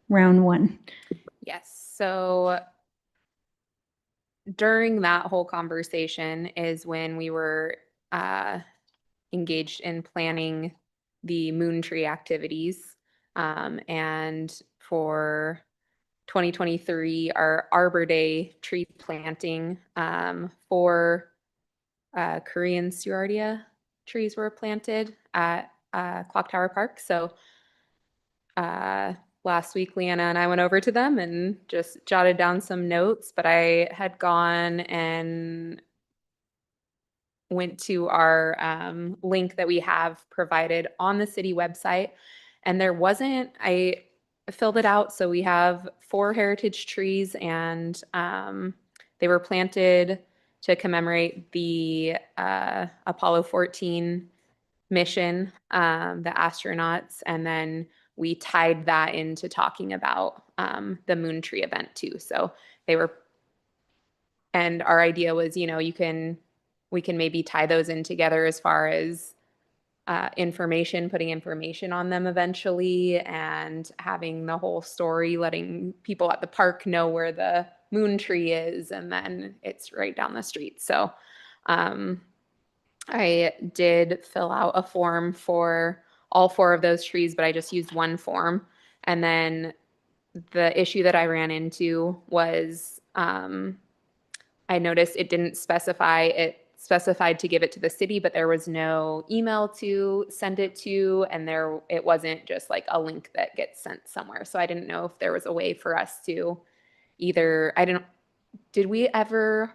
round one. Yes, so during that whole conversation is when we were engaged in planning the Moon Tree activities. And for 2023, our Arbor Day tree planting for Korean Suardia trees were planted at Clock Tower Park. So last week, Leanna and I went over to them and just jotted down some notes, but I had gone and went to our link that we have provided on the city website, and I filled it out. So we have 4 heritage trees, and they were planted to commemorate the Apollo 14 mission, the astronauts, and then we tied that into talking about the Moon Tree event too. So and our idea was, we can maybe tie those in together as far as putting information on them eventually, and having the whole story, letting people at the park know where the Moon Tree is, and then it's right down the street. So I did fill out a form for all 4 of those trees, but I just used one form. And then the issue that I ran into was I noticed it didn't specify, it specified to give it to the city, but there was no email to send it to, and it wasn't just like a link that gets sent somewhere. So I didn't know if there was a way for us to did we ever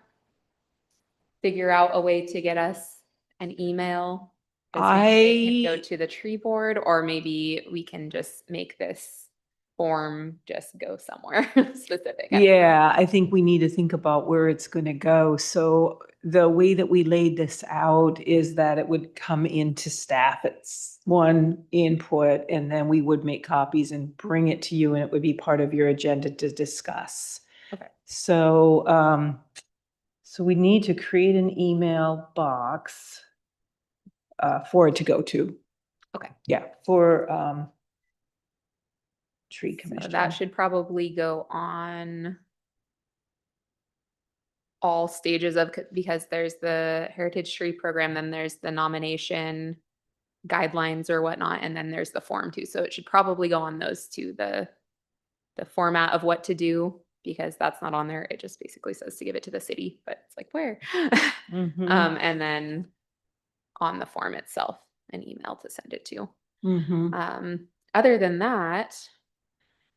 figure out a way to get us an email? It can go to the tree board, or maybe we can just make this form just go somewhere specific. Yeah, I think we need to think about where it's going to go. So the way that we laid this out is that it would come into staff. It's one input, and then we would make copies and bring it to you, and it would be part of your agenda to discuss. Okay. So, so we need to create an email box for it to go to. Okay. Yeah, for tree So commission. that should probably go on all stages of, because there's the Heritage Tree Program, then there's the nomination guidelines or whatnot, and then there's the form too. So it should probably go on those two, the format of what to do, because that's not on there. It just basically says to give it to the city, but it's like, where? Mhm. And then on the form itself, an email to send it to. Mhm. Other than that,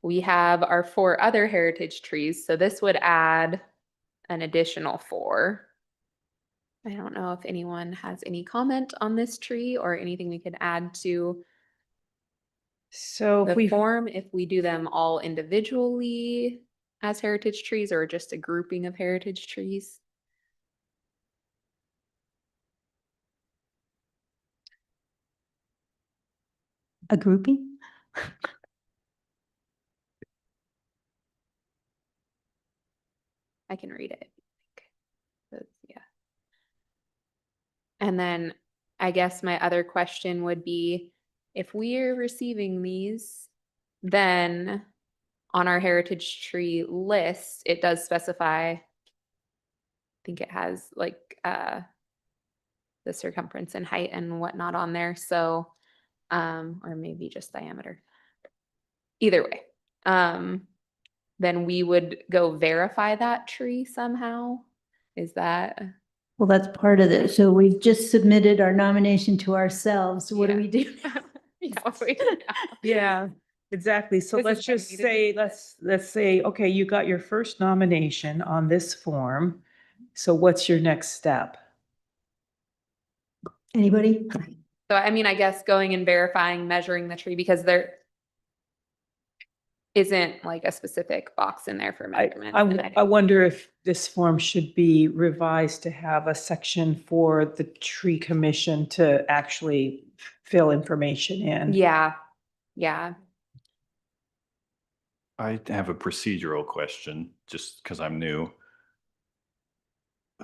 we have our 4 other heritage trees. So this would add an additional 4. I don't know if anyone has any comment on this tree or anything we could add to So if the we form, if we do them all individually as heritage trees or just a grouping of heritage trees. A grouping? I can read it. Yeah. And then I guess my other question would be, if we're receiving these, then on our heritage tree list, it does specify, I think it has like the circumference and height and whatnot on there. So, or maybe just diameter. Either way, then we would go verify that tree somehow. Is that? Well, that's part of it. So we've just submitted our nomination to ourselves. What do Yeah. we do? Yeah, exactly. So This is let's why we just need to say, do let's say, okay, you got your first nomination on this form. So what's your next step? Anybody? So, I mean, I guess going and verifying, measuring the tree, because there isn't like a specific box in there for measurements. and I wonder if this form should be revised to have a section for the tree commission to actually fill information in. Yeah, yeah. I have a procedural question, just because I'm new.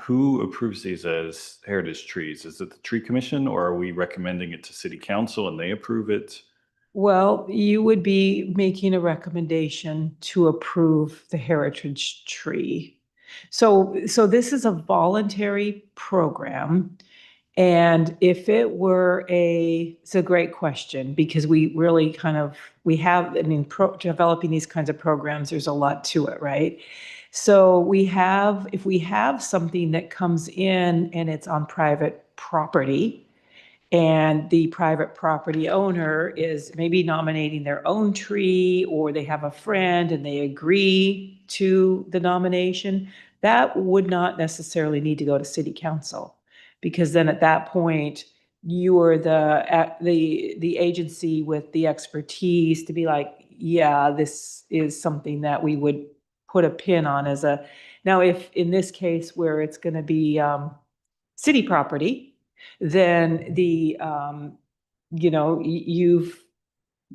Who approves these as heritage trees? Is it the tree commission, or are we recommending it to city council and they approve it? Well, you would be making a recommendation to approve the heritage tree. So this is a voluntary program. And if it were it's a great question, because we really developing these kinds of programs, there's a lot to it, right? So if we have something that comes in and it's on private property, and the private property owner is maybe nominating their own tree, or they have a friend and they agree to the nomination, that would not necessarily need to go to city council. Because then at that point, you are the agency with the expertise to be like, yeah, this is something that we would put a pin on now, if in this case where it's going to be city property, then you've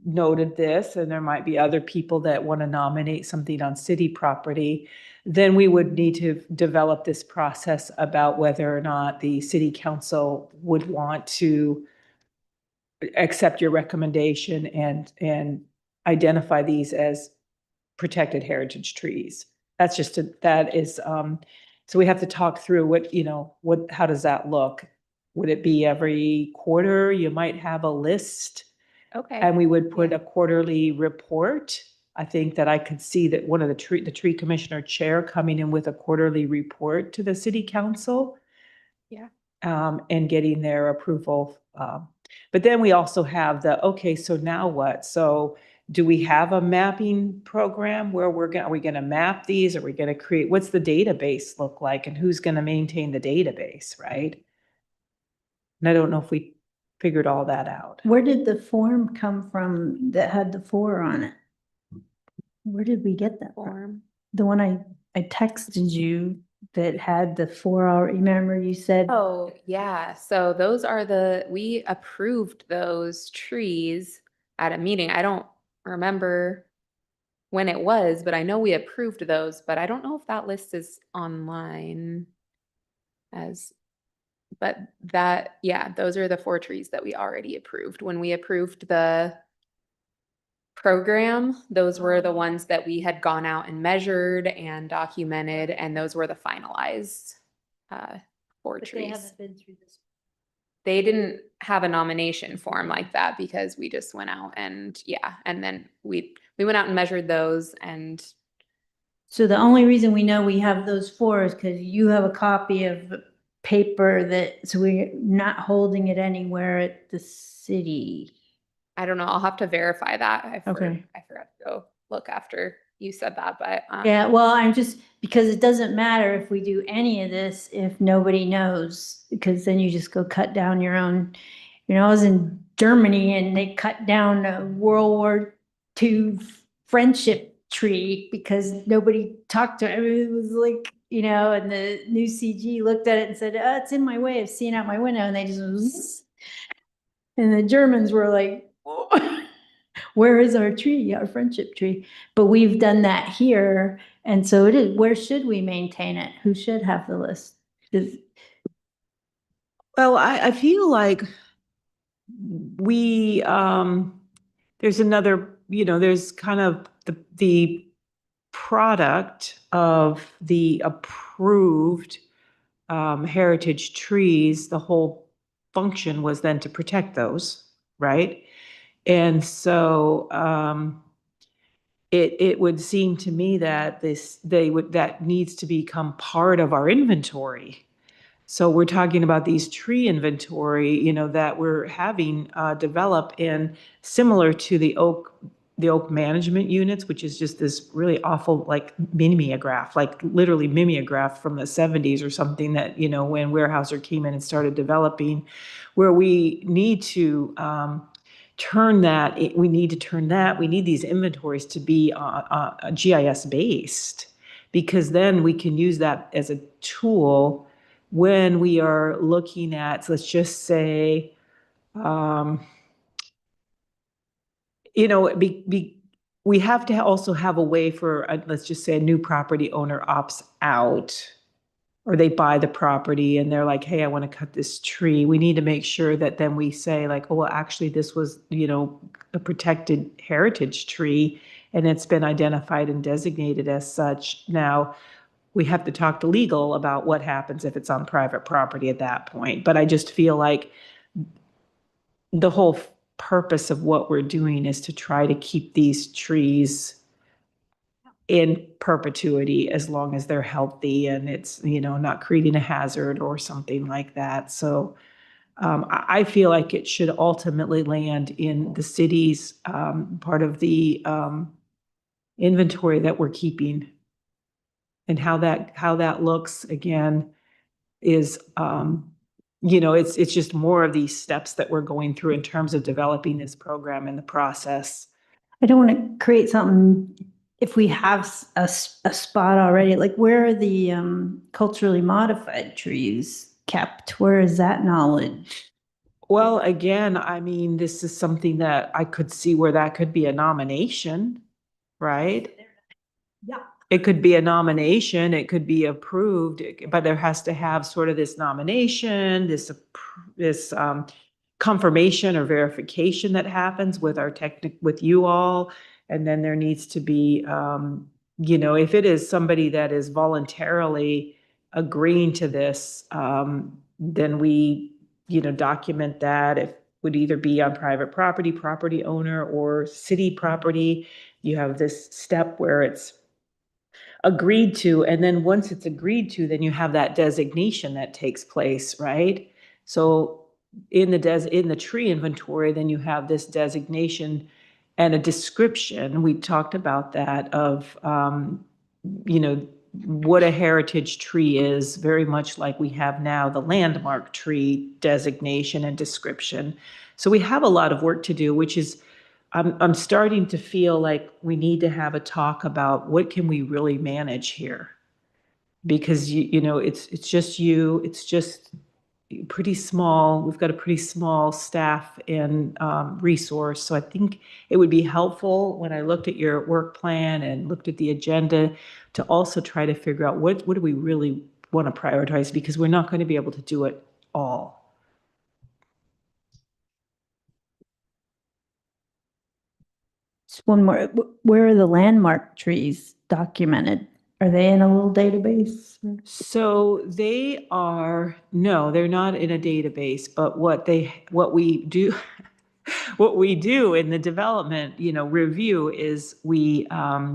noted this, and there might be other people that want to nominate something on city property, then we would need to develop this process about whether or not the city council would want to accept your recommendation and identify these as protected heritage trees. So we have to talk through how does that look? Would it be every quarter? You might have a list, Okay. and we would put Yeah. a quarterly report. I think that I could see that one of the tree commissioner chair coming in with a quarterly report to the city council. Yeah. And getting their approval. But then we also have okay, so now what? So do we have a mapping program where are we gonna map these? Are we gonna what's the database look like, and who's gonna maintain the database, right? And I don't know if we figured all that out. Where did the form come from that had the 4 on it? Where did we get that from? Form. The one I texted you that had the 4-hour, remember you said? Oh, yeah. So we approved those trees at a meeting. I don't remember when it was, but I know we approved those, but I don't know if that list is online but yeah, those are the 4 trees that we already approved when we approved the program, those were the ones that we had gone out and measured and documented, and those were the finalized for But they trees. haven't been through this. They didn't have a nomination form like that because we just went out and and then we went out and measured those, and So the only reason we know we have those 4 is because you have a copy of paper that, so we're not holding it anywhere at the city. I don't know, I'll have to verify that. I Okay. forgot to go look after you said that, but Yeah, well, I'm just, because it doesn't matter if we do any of this if nobody knows, because then you just go cut down your own. I was in Germany and they cut down a World War II friendship tree because nobody talked to it. I mean, it was like, and the new CG looked at it and said, it's in my way of seeing out my window. And they just, zzz. And the Germans were like, where is our tree, our friendship tree? But we've done that here. And so it is, where should we maintain it? Who should have the list? Well, I feel like we, there's another, there's kind of the product of the approved heritage trees. The whole function was then to protect those, right? And so it would seem to me that that needs to become part of our inventory. So we're talking about these tree inventory, that we're having develop in, similar to the oak management units, which is just this really awful, like mimeograph, like literally mimeograph from the 70s or something that, when Weyerhaeuser came in and started developing, where we need to turn that, we need these inventories to be GIS based, because then we can use that as a tool when we are looking at, so let's just say, we have to also have a way for, let's just say, a new property owner opts out, or they buy the property and they're like, hey, I want to cut this tree. We need to make sure that then we say like, oh, well, actually this was, a protected heritage tree and it's been identified and designated as such. Now, we have to talk to legal about what happens if it's on private property at that point. But I just feel like the whole purpose of what we're doing is to try to keep these trees in perpetuity as long as they're healthy and it's, not creating a hazard or something like that. So I feel like it should ultimately land in the city's part of the inventory that we're keeping. And how that looks again is, it's just more of these steps that we're going through in terms of developing this program and the process. I don't want to create something, if we have a spot already, like where are the culturally modified trees kept? Where is that knowledge? Well, again, I mean, this is something that I could see where that could be a nomination, right? Yeah. It could be a nomination, it could be approved, but there has to have sort of this nomination, this confirmation or verification that happens with with you all. And then there needs to be, if it is somebody that is voluntarily agreeing to this, then we, document that. It would either be on private property owner, or city property. You have this step where it's agreed to, and then once it's agreed to, then you have that designation that takes place, right? So in the tree inventory, then you have this designation and a description. We talked about that of, what a heritage tree is, very much like we have now the landmark tree designation and description. So we have a lot of work to do, which is, I'm starting to feel like we need to have a talk about what can we really manage here, because it's just pretty small. We've got a pretty small staff and resource. So I think it would be helpful, when I looked at your work plan and looked at the agenda, to also try to figure out what do we really want to prioritize, because we're not going to be able to do it all. Just one more. Where are the landmark trees documented? Are they in a little database? So they are, no, they're not in a database, but what we do, what we do in the development, review is we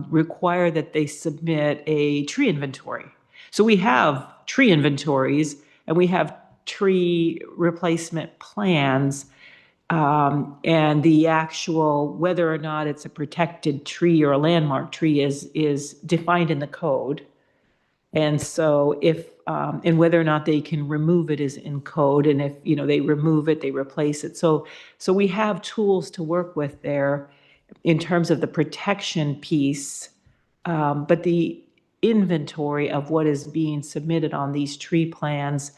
require that they submit a tree inventory. So we have tree inventories and we have tree replacement plans. And the actual, whether or not it's a protected tree or a landmark tree is defined in the code. And so and whether or not they can remove it is in code. And if, they remove it, they replace it. So we have tools to work with there in terms of the protection piece. But the inventory of what is being submitted on these tree plans,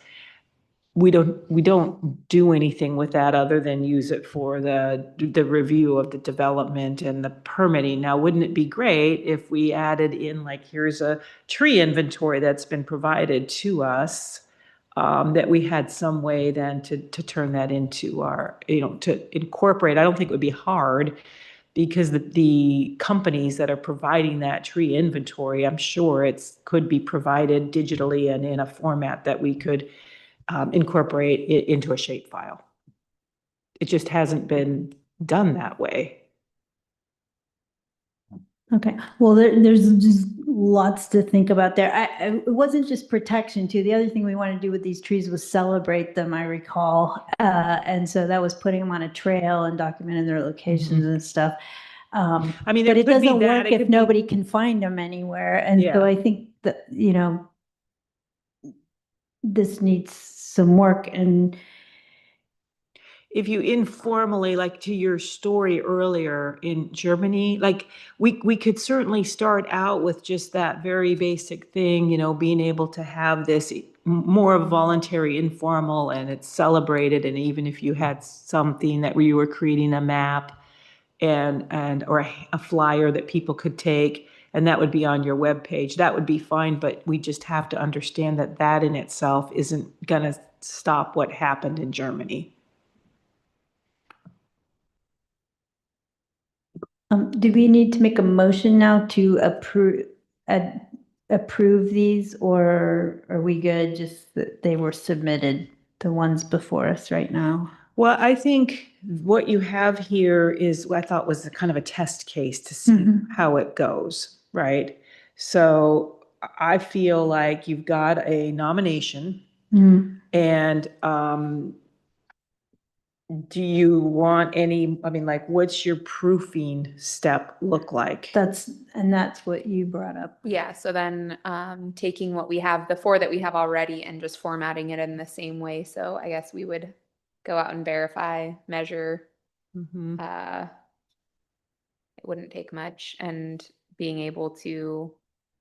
we don't do anything with that other than use it for the review of the development and the permitting. Now, wouldn't it be great if we added in, like, here's a tree inventory that's been provided to us, that we had some way then to turn that into our, to incorporate. I don't think it would be hard because the companies that are providing that tree inventory, I'm sure could be provided digitally and in a format that we could incorporate it into a shapefile. It just hasn't been done that way. Okay, well, there's just lots to think about there. It wasn't just protection too. The other thing we wanted to do with these trees was celebrate them, I recall. And so that was putting them on a trail and documenting their locations and stuff. I mean, But it could be doesn't that, work it if could be- nobody can find them anywhere. And Yeah. so I think that, this needs some work. And If you informally, like to your story earlier in Germany, like we could certainly start out with just that very basic thing, being able to have this more voluntary, informal, and it's celebrated. And even if you had something that where you were creating a map or a flyer that people could take, and that would be on your webpage, that would be fine. But we just have to understand that in itself isn't going to stop what happened in Germany. do we need to make a motion now to approve these, or are we good just that they were submitted, the ones before us right now? Well, I think what you have here is what I thought was kind of a test case to see Mhm. how it goes, right? So I feel like you've got a nomination, and do you want any, what's your proofing step look like? That's what you brought up. Yeah, so then taking what we have, the 4 that we have already, and just formatting it in the same way. So I guess we would go out and verify, measure. Mhm. It wouldn't take much, and being able to,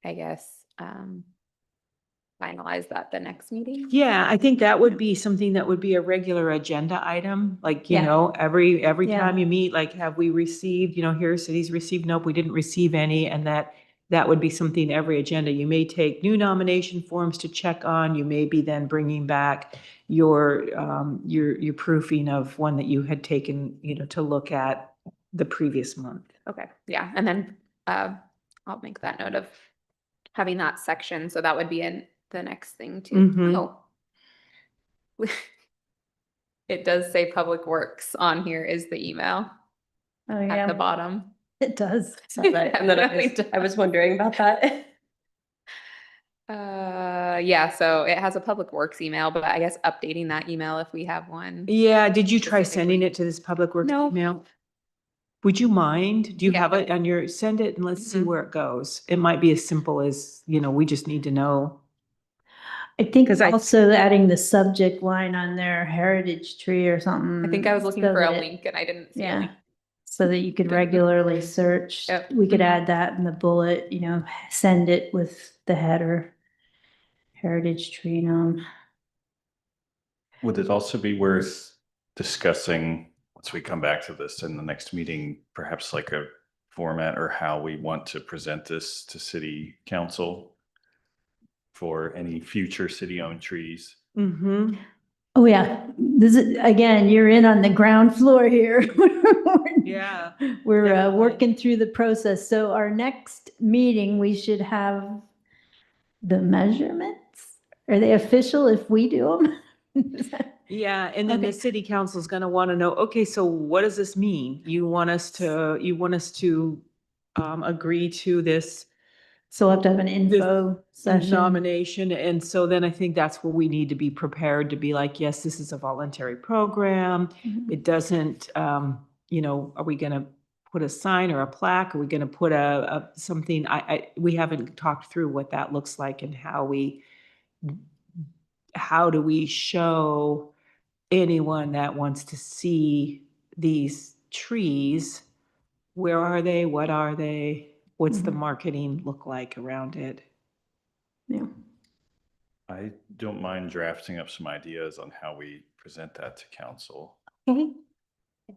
I guess, finalize that the next meeting. Yeah, I think that would be something that would be a regular agenda item, like, Yeah. every Yeah. time you meet, like, have we received, here, cities received, nope, we didn't receive any, and that would be something every agenda. You may take new nomination forms to check on, you may be then bringing back your proofing of one that you had taken, to look at the previous month. Okay, yeah, and then I'll make that note of having that section, so that would be in the next thing too. Mhm. Oh. It does say Public Works on here is the email Oh, at the bottom. It does. And then I was wondering about that. Yeah, so it has a Public Works email, but I guess updating that email if we have one. Yeah, did you try Specifically. sending it to this Public Works No. email? Would you mind? Do you Yeah. have it on send it and let's see Mhm. where it goes. It might be as simple as, we just need to know. I think 'Cause I- also adding the subject line on their heritage tree or something. I think I was looking so for a that it- link and I didn't see a Yeah. link. So that you could Mhm. regularly search. Yep. We could Mhm. add that in the bullet, send it with the header. Heritage tree gnome. Would it also be worth discussing, once we come back to this in the next meeting, perhaps like a format or how we want to present this to city council for any future city-owned trees? Mm-hmm. Oh, yeah. This is, again, you're in on the ground floor here. We're Yeah. We're definitely. working through the process. So our next meeting, we should have the measurements. Are they official if we do them? Yeah, and then the Okay. city council's gonna wanna know, okay, so what does this mean? You want us to agree to this So we'll have to have an info session. nomination? And so then I think that's where we need to be prepared to be like, yes, this is a voluntary program. Mhm. It doesn't, are we gonna put a sign or a plaque? Are we gonna put something? We haven't talked through what that looks like and how do we show anyone that wants to see these trees, where are they? What are they? What's the Mhm. marketing look like around it? Yeah. I don't mind drafting up some ideas on how we present that to council. Okay.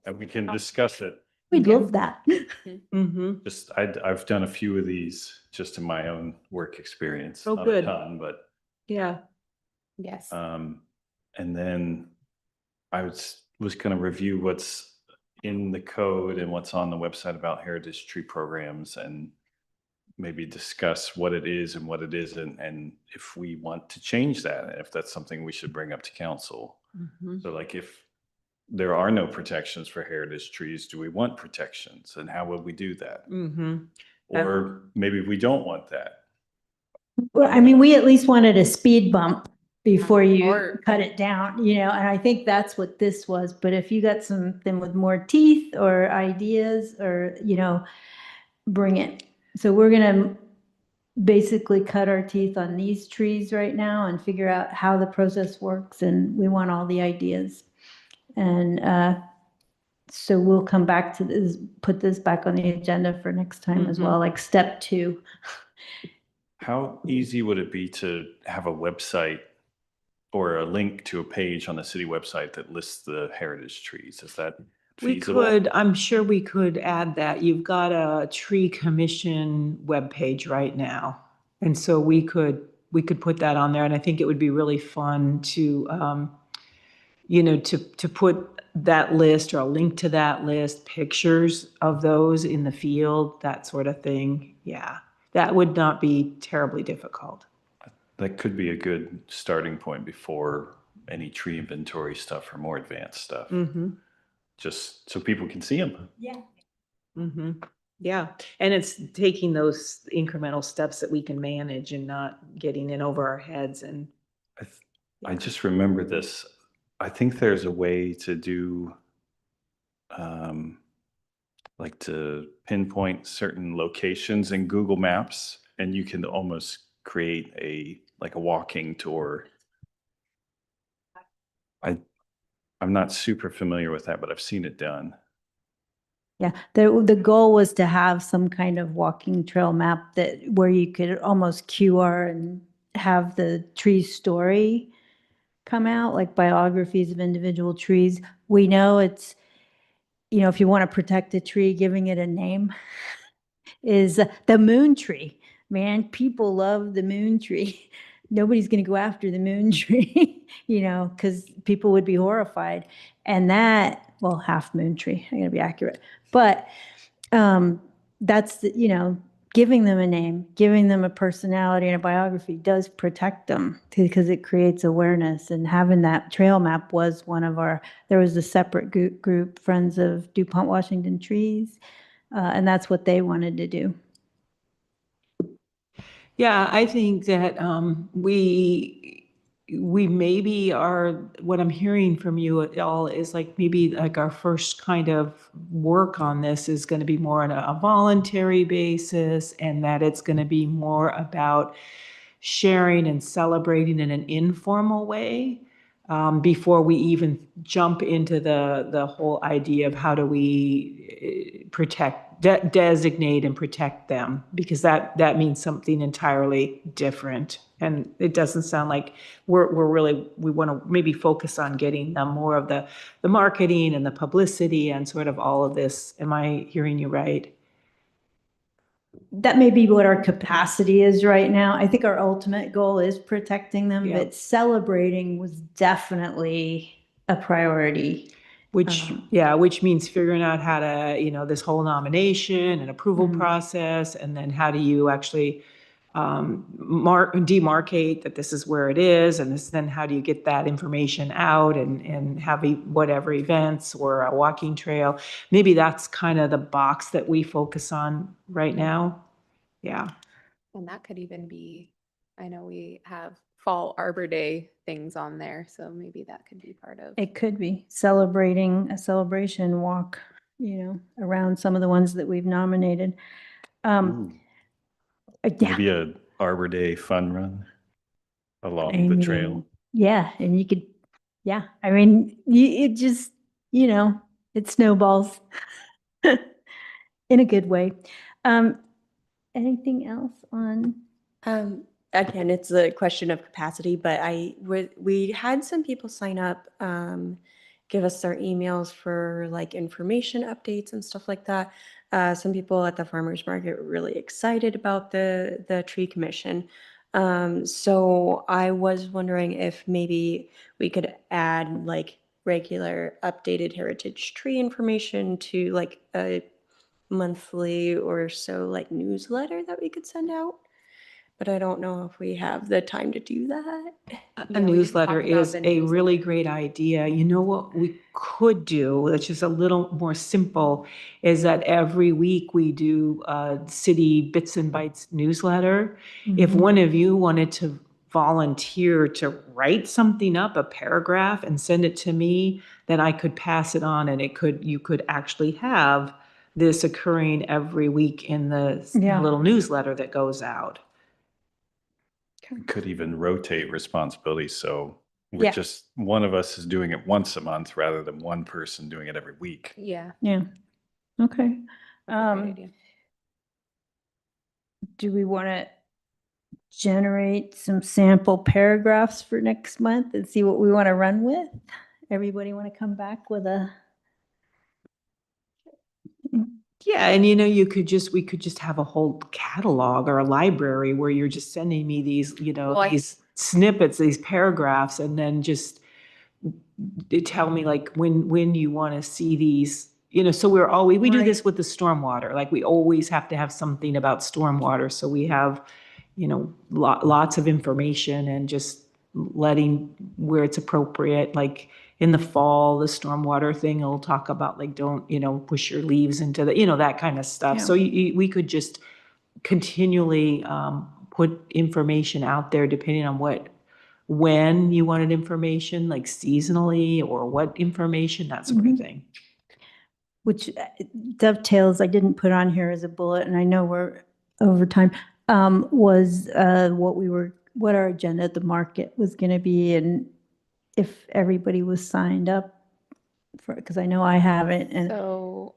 And we can discuss it. We'd Okay. love that. Mm-hmm. Just, I've done a few of these just in my own work experience. Oh, Not good. a ton, but, Yeah. Yes. and then I was going to review what's in the code and what's on the website about heritage tree programs and maybe discuss what it is and what it isn't, and if we want to change that, and if that's something we should bring up to council. Mm-hmm. So like if there are no protections for heritage trees, do we want protections, and how would we do that? Mm-hmm. Or maybe we don't want that. Well, I mean, we at least wanted a speed bump before you Or- cut it down, and I think that's what this was. But if you got something with more teeth or ideas or, bring it. So we're gonna basically cut our teeth on these trees right now and figure out how the process works, and we want all the ideas. And so we'll come back to this, put this back on the agenda for next time as well, like step 2. How easy would it be to have a website or a link to a page on the city website that lists the heritage trees? Is that We feasible? could, I'm sure we could add that. You've got a tree commission webpage right now. And so we could put that on there. And I think it would be really fun to, to put that list or a link to that list, pictures of those in the field, that sort of thing. Yeah, that would not be terribly difficult. That could be a good starting point before any tree inventory stuff or more advanced stuff, Mm-hmm. just so people can see them. Yeah. Mm-hmm. Yeah, and it's taking those incremental steps that we can manage and not getting in over our heads. And I just remember this. I think there's a way to do, like to pinpoint certain locations in Google Maps, and you can almost create like a walking tour. I'm not super familiar with that, but I've seen it done. Yeah, the goal was to have some kind of walking trail map where you could almost QR and have the tree story come out, like biographies of individual trees. We know it's, if you want to protect a tree, giving it a name is the moon tree. Man, people love the moon tree. Nobody's going to go after the moon tree, because people would be horrified. And half moon tree, I'm going to be accurate. But that's, giving them a name, giving them a personality and a biography does protect them because it creates awareness. And having that trail map was there was a separate group, Friends of DuPont Washington Trees, and that's what they wanted to do. yeah, I think that we maybe are, what I'm hearing from you all is like maybe like our first kind of work on this is going to be more on a voluntary basis, and that it's going to be more about sharing and celebrating in an informal way, before we even jump into the whole idea of how do we designate and protect them, because that means something entirely different. And it doesn't sound like we want to maybe focus on getting them more of the marketing and the publicity and sort of all of this. Am I hearing you right? That may be what our capacity is right now. I think our ultimate goal is protecting them, Yeah. but celebrating was definitely a priority. Which, Um, yeah, which means figuring out how to, this whole nomination and approval Mhm. process, and then how do you actually demarcate that this is where it is, and then how do you get that information out and have whatever events or a walking trail? Maybe that's kind of the box that we focus on right now. Yeah. And that could even be, I know we have Fall Arbor Day things on there, so maybe that could be part of. It could be celebrating a celebration walk, around some of the ones that we've nominated. Ooh, Yeah, maybe a Arbor Day fun run along I the mean, trail. yeah, and you could, yeah, I mean, it just, it snowballs in a good way. Anything else on? Again, it's a question of capacity, but we had some people sign up, give us their emails for like information updates and stuff like that. Some people at the farmers market were really excited about the tree commission. So I was wondering if maybe we could add like regular updated heritage tree information to like a monthly or so like newsletter that we could send out. But I don't know if we have the time to do that. A Yeah, we didn't newsletter talk about is the a really newsletter. great idea. You know what we could do, that's just a little more simple, is that every week we do a city bits and bytes newsletter. If Mhm. one of you wanted to volunteer to write something up, a paragraph, and send it to me, then I could pass it on, and you could actually have this occurring every week in the Yeah. little newsletter that goes out. We could even rotate responsibilities. So Yeah. just one of us is doing it once a month rather than one person doing it every week. Yeah, Yeah, okay. that's a great idea. Do we want to generate some sample paragraphs for next month and see what we want to run with? Everybody want to come back with a? Yeah, and we could just have a whole catalog or a library where you're just sending me these, Well, these snippets, these paragraphs, and then just tell me like when you want to see these, so we do this Right. with the stormwater, like we always have to have something about stormwater, so we have, lots of information and just letting where it's appropriate, like in the fall, the stormwater thing, it'll talk about like, don't, push your leaves into that kind of stuff. Yeah. So we could just continually put information out there depending on when you wanted information, like seasonally or what information, that sort of Mhm. thing. Which dovetails, I didn't put on here as a bullet, and I know we're over time, was what our agenda at the market was going to be, and if everybody was signed up for, because I know I haven't, and So,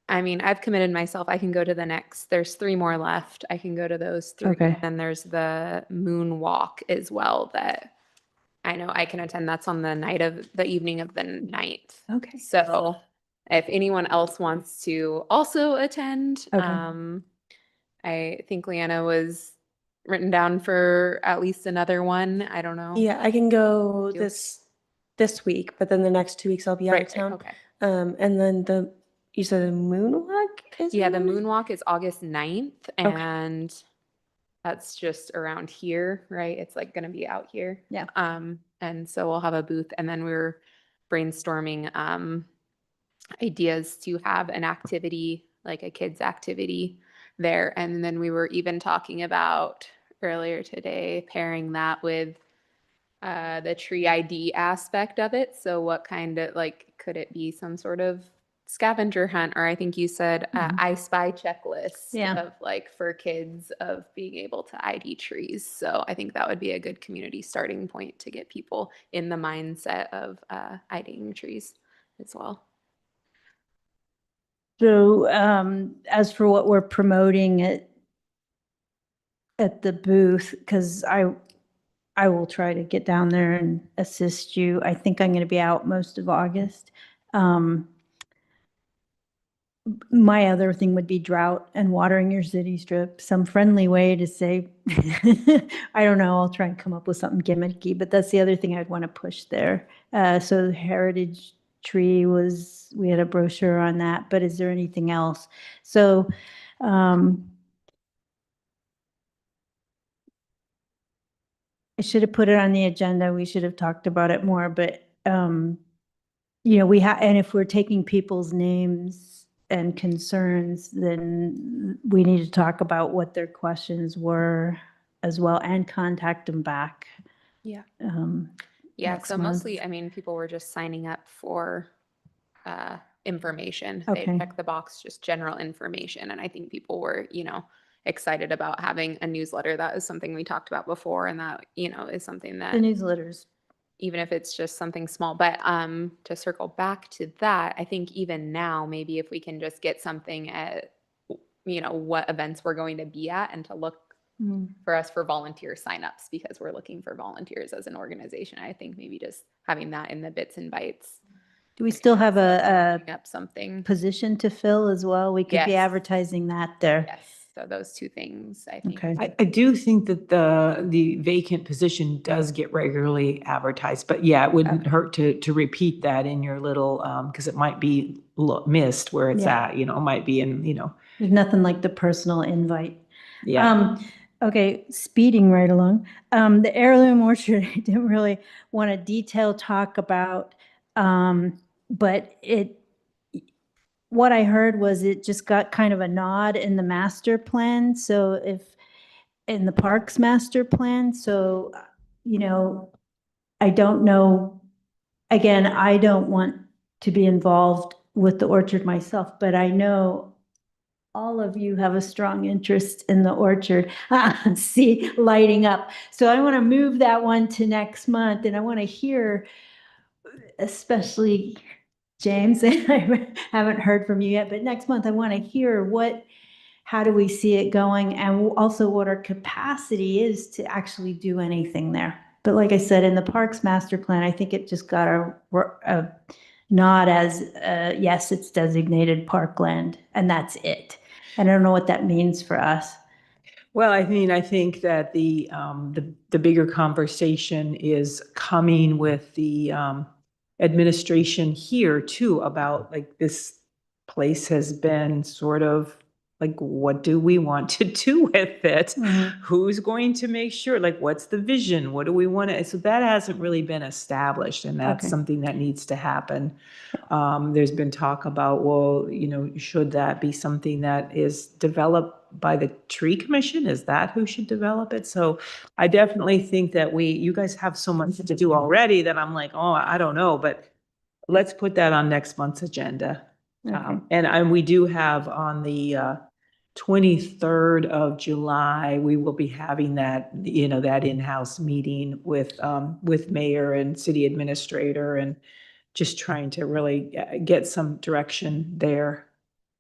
I mean, I've committed myself. I can go to the next, there's 3 more left. I can go to those 3. Okay. And there's the moon walk as well that I know I can attend. That's on the evening of the 9th. Okay. So if anyone else wants to also attend, Okay. I think Leanna was written down for at least another one. I don't know. Yeah, I can go You? this week, but then the next 2 weeks I'll be out of Right, town. okay. And then you said the moonwalk is Yeah, the on it? moonwalk is August 9th, and that's just around here, right? It's like gonna be out here. Yeah. And so we'll have a booth, and then we're brainstorming ideas to have an activity, like a kids activity there. And then we were even talking about earlier today pairing that with the tree ID aspect of it. So what kind of like could it be some sort of scavenger hunt, or I think you said Mhm. I Spy checklist Yeah. of like for kids of being able to ID trees. So I think that would be a good community starting point to get people in the mindset of IDing trees as well. So, as for what we're promoting at the booth, because I will try to get down there and assist you. I think I'm going to be out most of August. My other thing would be drought and watering your city strip, some friendly way to say, I don't know, I'll try and come up with something gimmicky, but that's the other thing I'd want to push there. So the heritage tree we had a brochure on that, but is there anything else? So, I should have put it on the agenda. We should have talked about it more, but, we have, and if we're taking people's names and concerns, then we need to talk about what their questions were as well and contact them back. Yeah. um, Yeah, next so month. mostly, I mean, people were just signing up for information. They Okay. checked the box, just general information. And I think people were, excited about having a newsletter. That is something we talked about before. And that, is something that The newsletters. even if it's just something small. But to circle back to that, I think even now, maybe if we can just get something at, what events we're going to be at and to look for us for volunteer signups, because we're looking for volunteers as an organization. I think maybe just having that in the bits and bytes. Do we still have a Bring up something. position to fill as well? We could be Yes. advertising that there. Yes. So those two things, I think. Okay. I do think that the vacant position does get regularly advertised, but yeah, it wouldn't hurt to repeat that in your little, because it might be missed where it's Yeah. at, it might be in, There's nothing like the personal invite. yeah. Okay, speeding right along. The heirloom orchard, I didn't really want to detail talk about, but what I heard was it just got kind of a nod in the master plan. So in the parks master plan, so, I don't know, again, I don't want to be involved with the orchard myself, but I know all of you have a strong interest in the orchard. See, lighting up. So I want to move that one to next month, and I want to hear, especially James, and I haven't heard from you yet, but next month I want to hear how do we see it going, and also what our capacity is to actually do anything there. But like I said, in the Parks Master Plan, I think it just got a nod as, yes, it's designated parkland, and that's it. And I don't know what that means for us. Well, I mean, I think that the bigger conversation is coming with the administration here too about like this place has been sort of like, what do we want to do with it? Who's going to make sure, like, what's the vision? What do we want to, so that hasn't really been established, and that's Okay. something that needs to happen. There's been talk about, well, should that be something that is developed by the tree commission? Is that who should develop it? So I definitely think that you guys have so much to do already that I'm like, oh, I don't know, but let's put that on next month's agenda. Okay. And we do have on the 23rd of July, we will be having that, that in-house meeting with mayor and city administrator, and just trying to really get some direction there.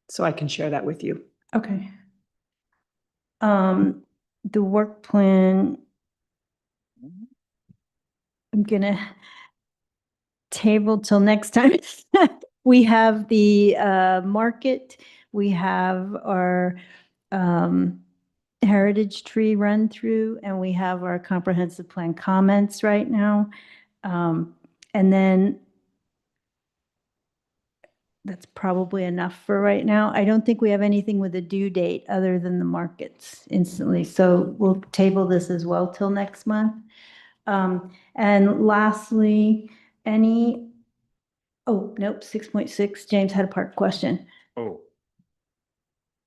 So I can share that with you. Okay. The work plan, I'm gonna table till next time. We have the market, we have our heritage tree run through, and we have our comprehensive plan comments right now. And then that's probably enough for right now. I don't think we have anything with a due date other than the markets instantly. So we'll table this as well till next month. And lastly, oh, nope, 6.6, James had a part question. Oh,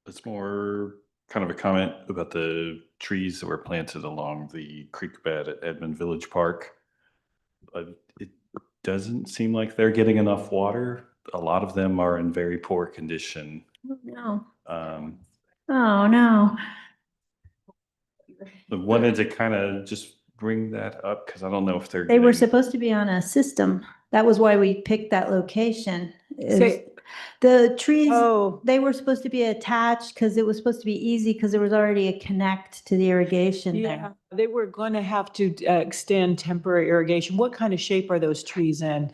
it's more kind of a comment about the trees that were planted along the creek bed at Edmond Village Park. It doesn't seem like they're getting enough water. A lot of them are in very poor condition. Oh, no. Um, Oh, no. I wanted to kind of just bring that up because I don't know if they're They were getting- supposed to be on a system. That was why we picked that location. Say- The trees, Oh, they were supposed to be attached because it was supposed to be easy because there was already a connect to the irrigation yeah, there. they were going to have to extend temporary irrigation. What kind of shape are those trees in?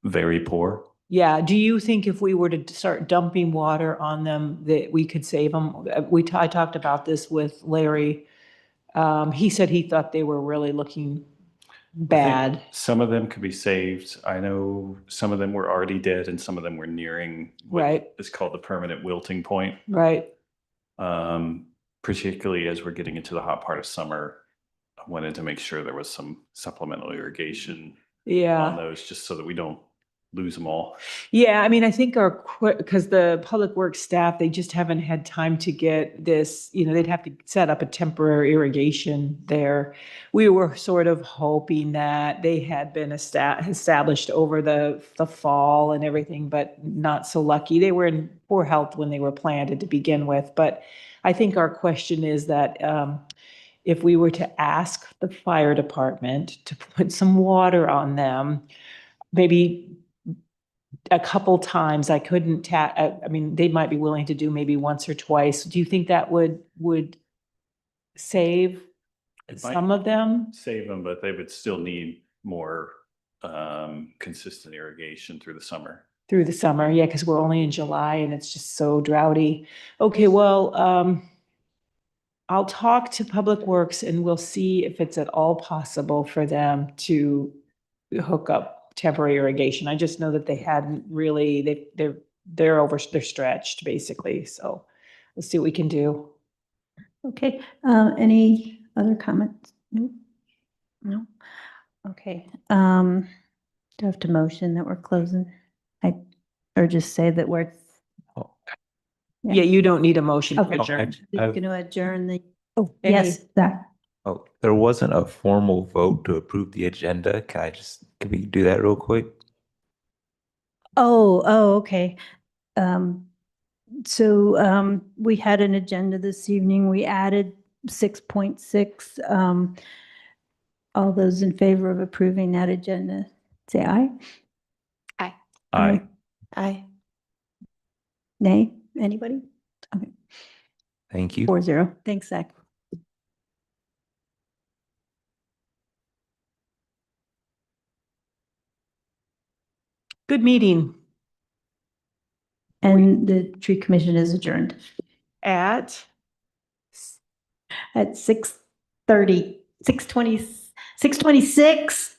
very poor. Yeah, do you think if we were to start dumping water on them, that we could save them? I talked about this with Larry. He said he thought they were really looking bad. Some of them could be saved. I know some of them were already dead and some of them were nearing what Right. is called the permanent wilting point. Right. Particularly as we're getting into the hot part of summer, I wanted to make sure there was some supplemental irrigation on Yeah. those, just so that we don't lose them all. Yeah, I mean, I think because the public works staff, they just haven't had time to get this, they'd have to set up a temporary irrigation there. We were sort of hoping that they had been established over the fall and everything, but not so lucky. They were in poor health when they were planted to begin with. But I think our question is that if we were to ask the fire department to put some water on them, maybe a couple times. I couldn't I mean, they might be willing to do maybe once or twice. Do you think that would save It might some of them save them, but they would still need more consistent irrigation through the summer. through the summer? Yeah, because we're only in July and it's just so droughty. Okay, well, I'll talk to Public Works and we'll see if it's at all possible for them to hook up temporary irrigation. I just know that they hadn't really, they're stretched basically. So we'll see what we can do. Okay, any other comments? No? No? Okay, do I have to motion that we're closing? Or just say that we're Oh, Yeah, you don't need a motion. Okay. to adjourn. going to adjourn the, oh, Any- yes, that. oh, there wasn't a formal vote to approve the agenda. Can we do that real quick? Oh, okay. So we had an agenda this evening. We added 6.6. All those in favor of approving that agenda, say aye. Aye. Aye. Aye. Nay? Anybody? Okay, Thank you. 4-0. Thanks, Zach. Good meeting And the tree commission is adjourned at at 6:30, 6:20, 6:26.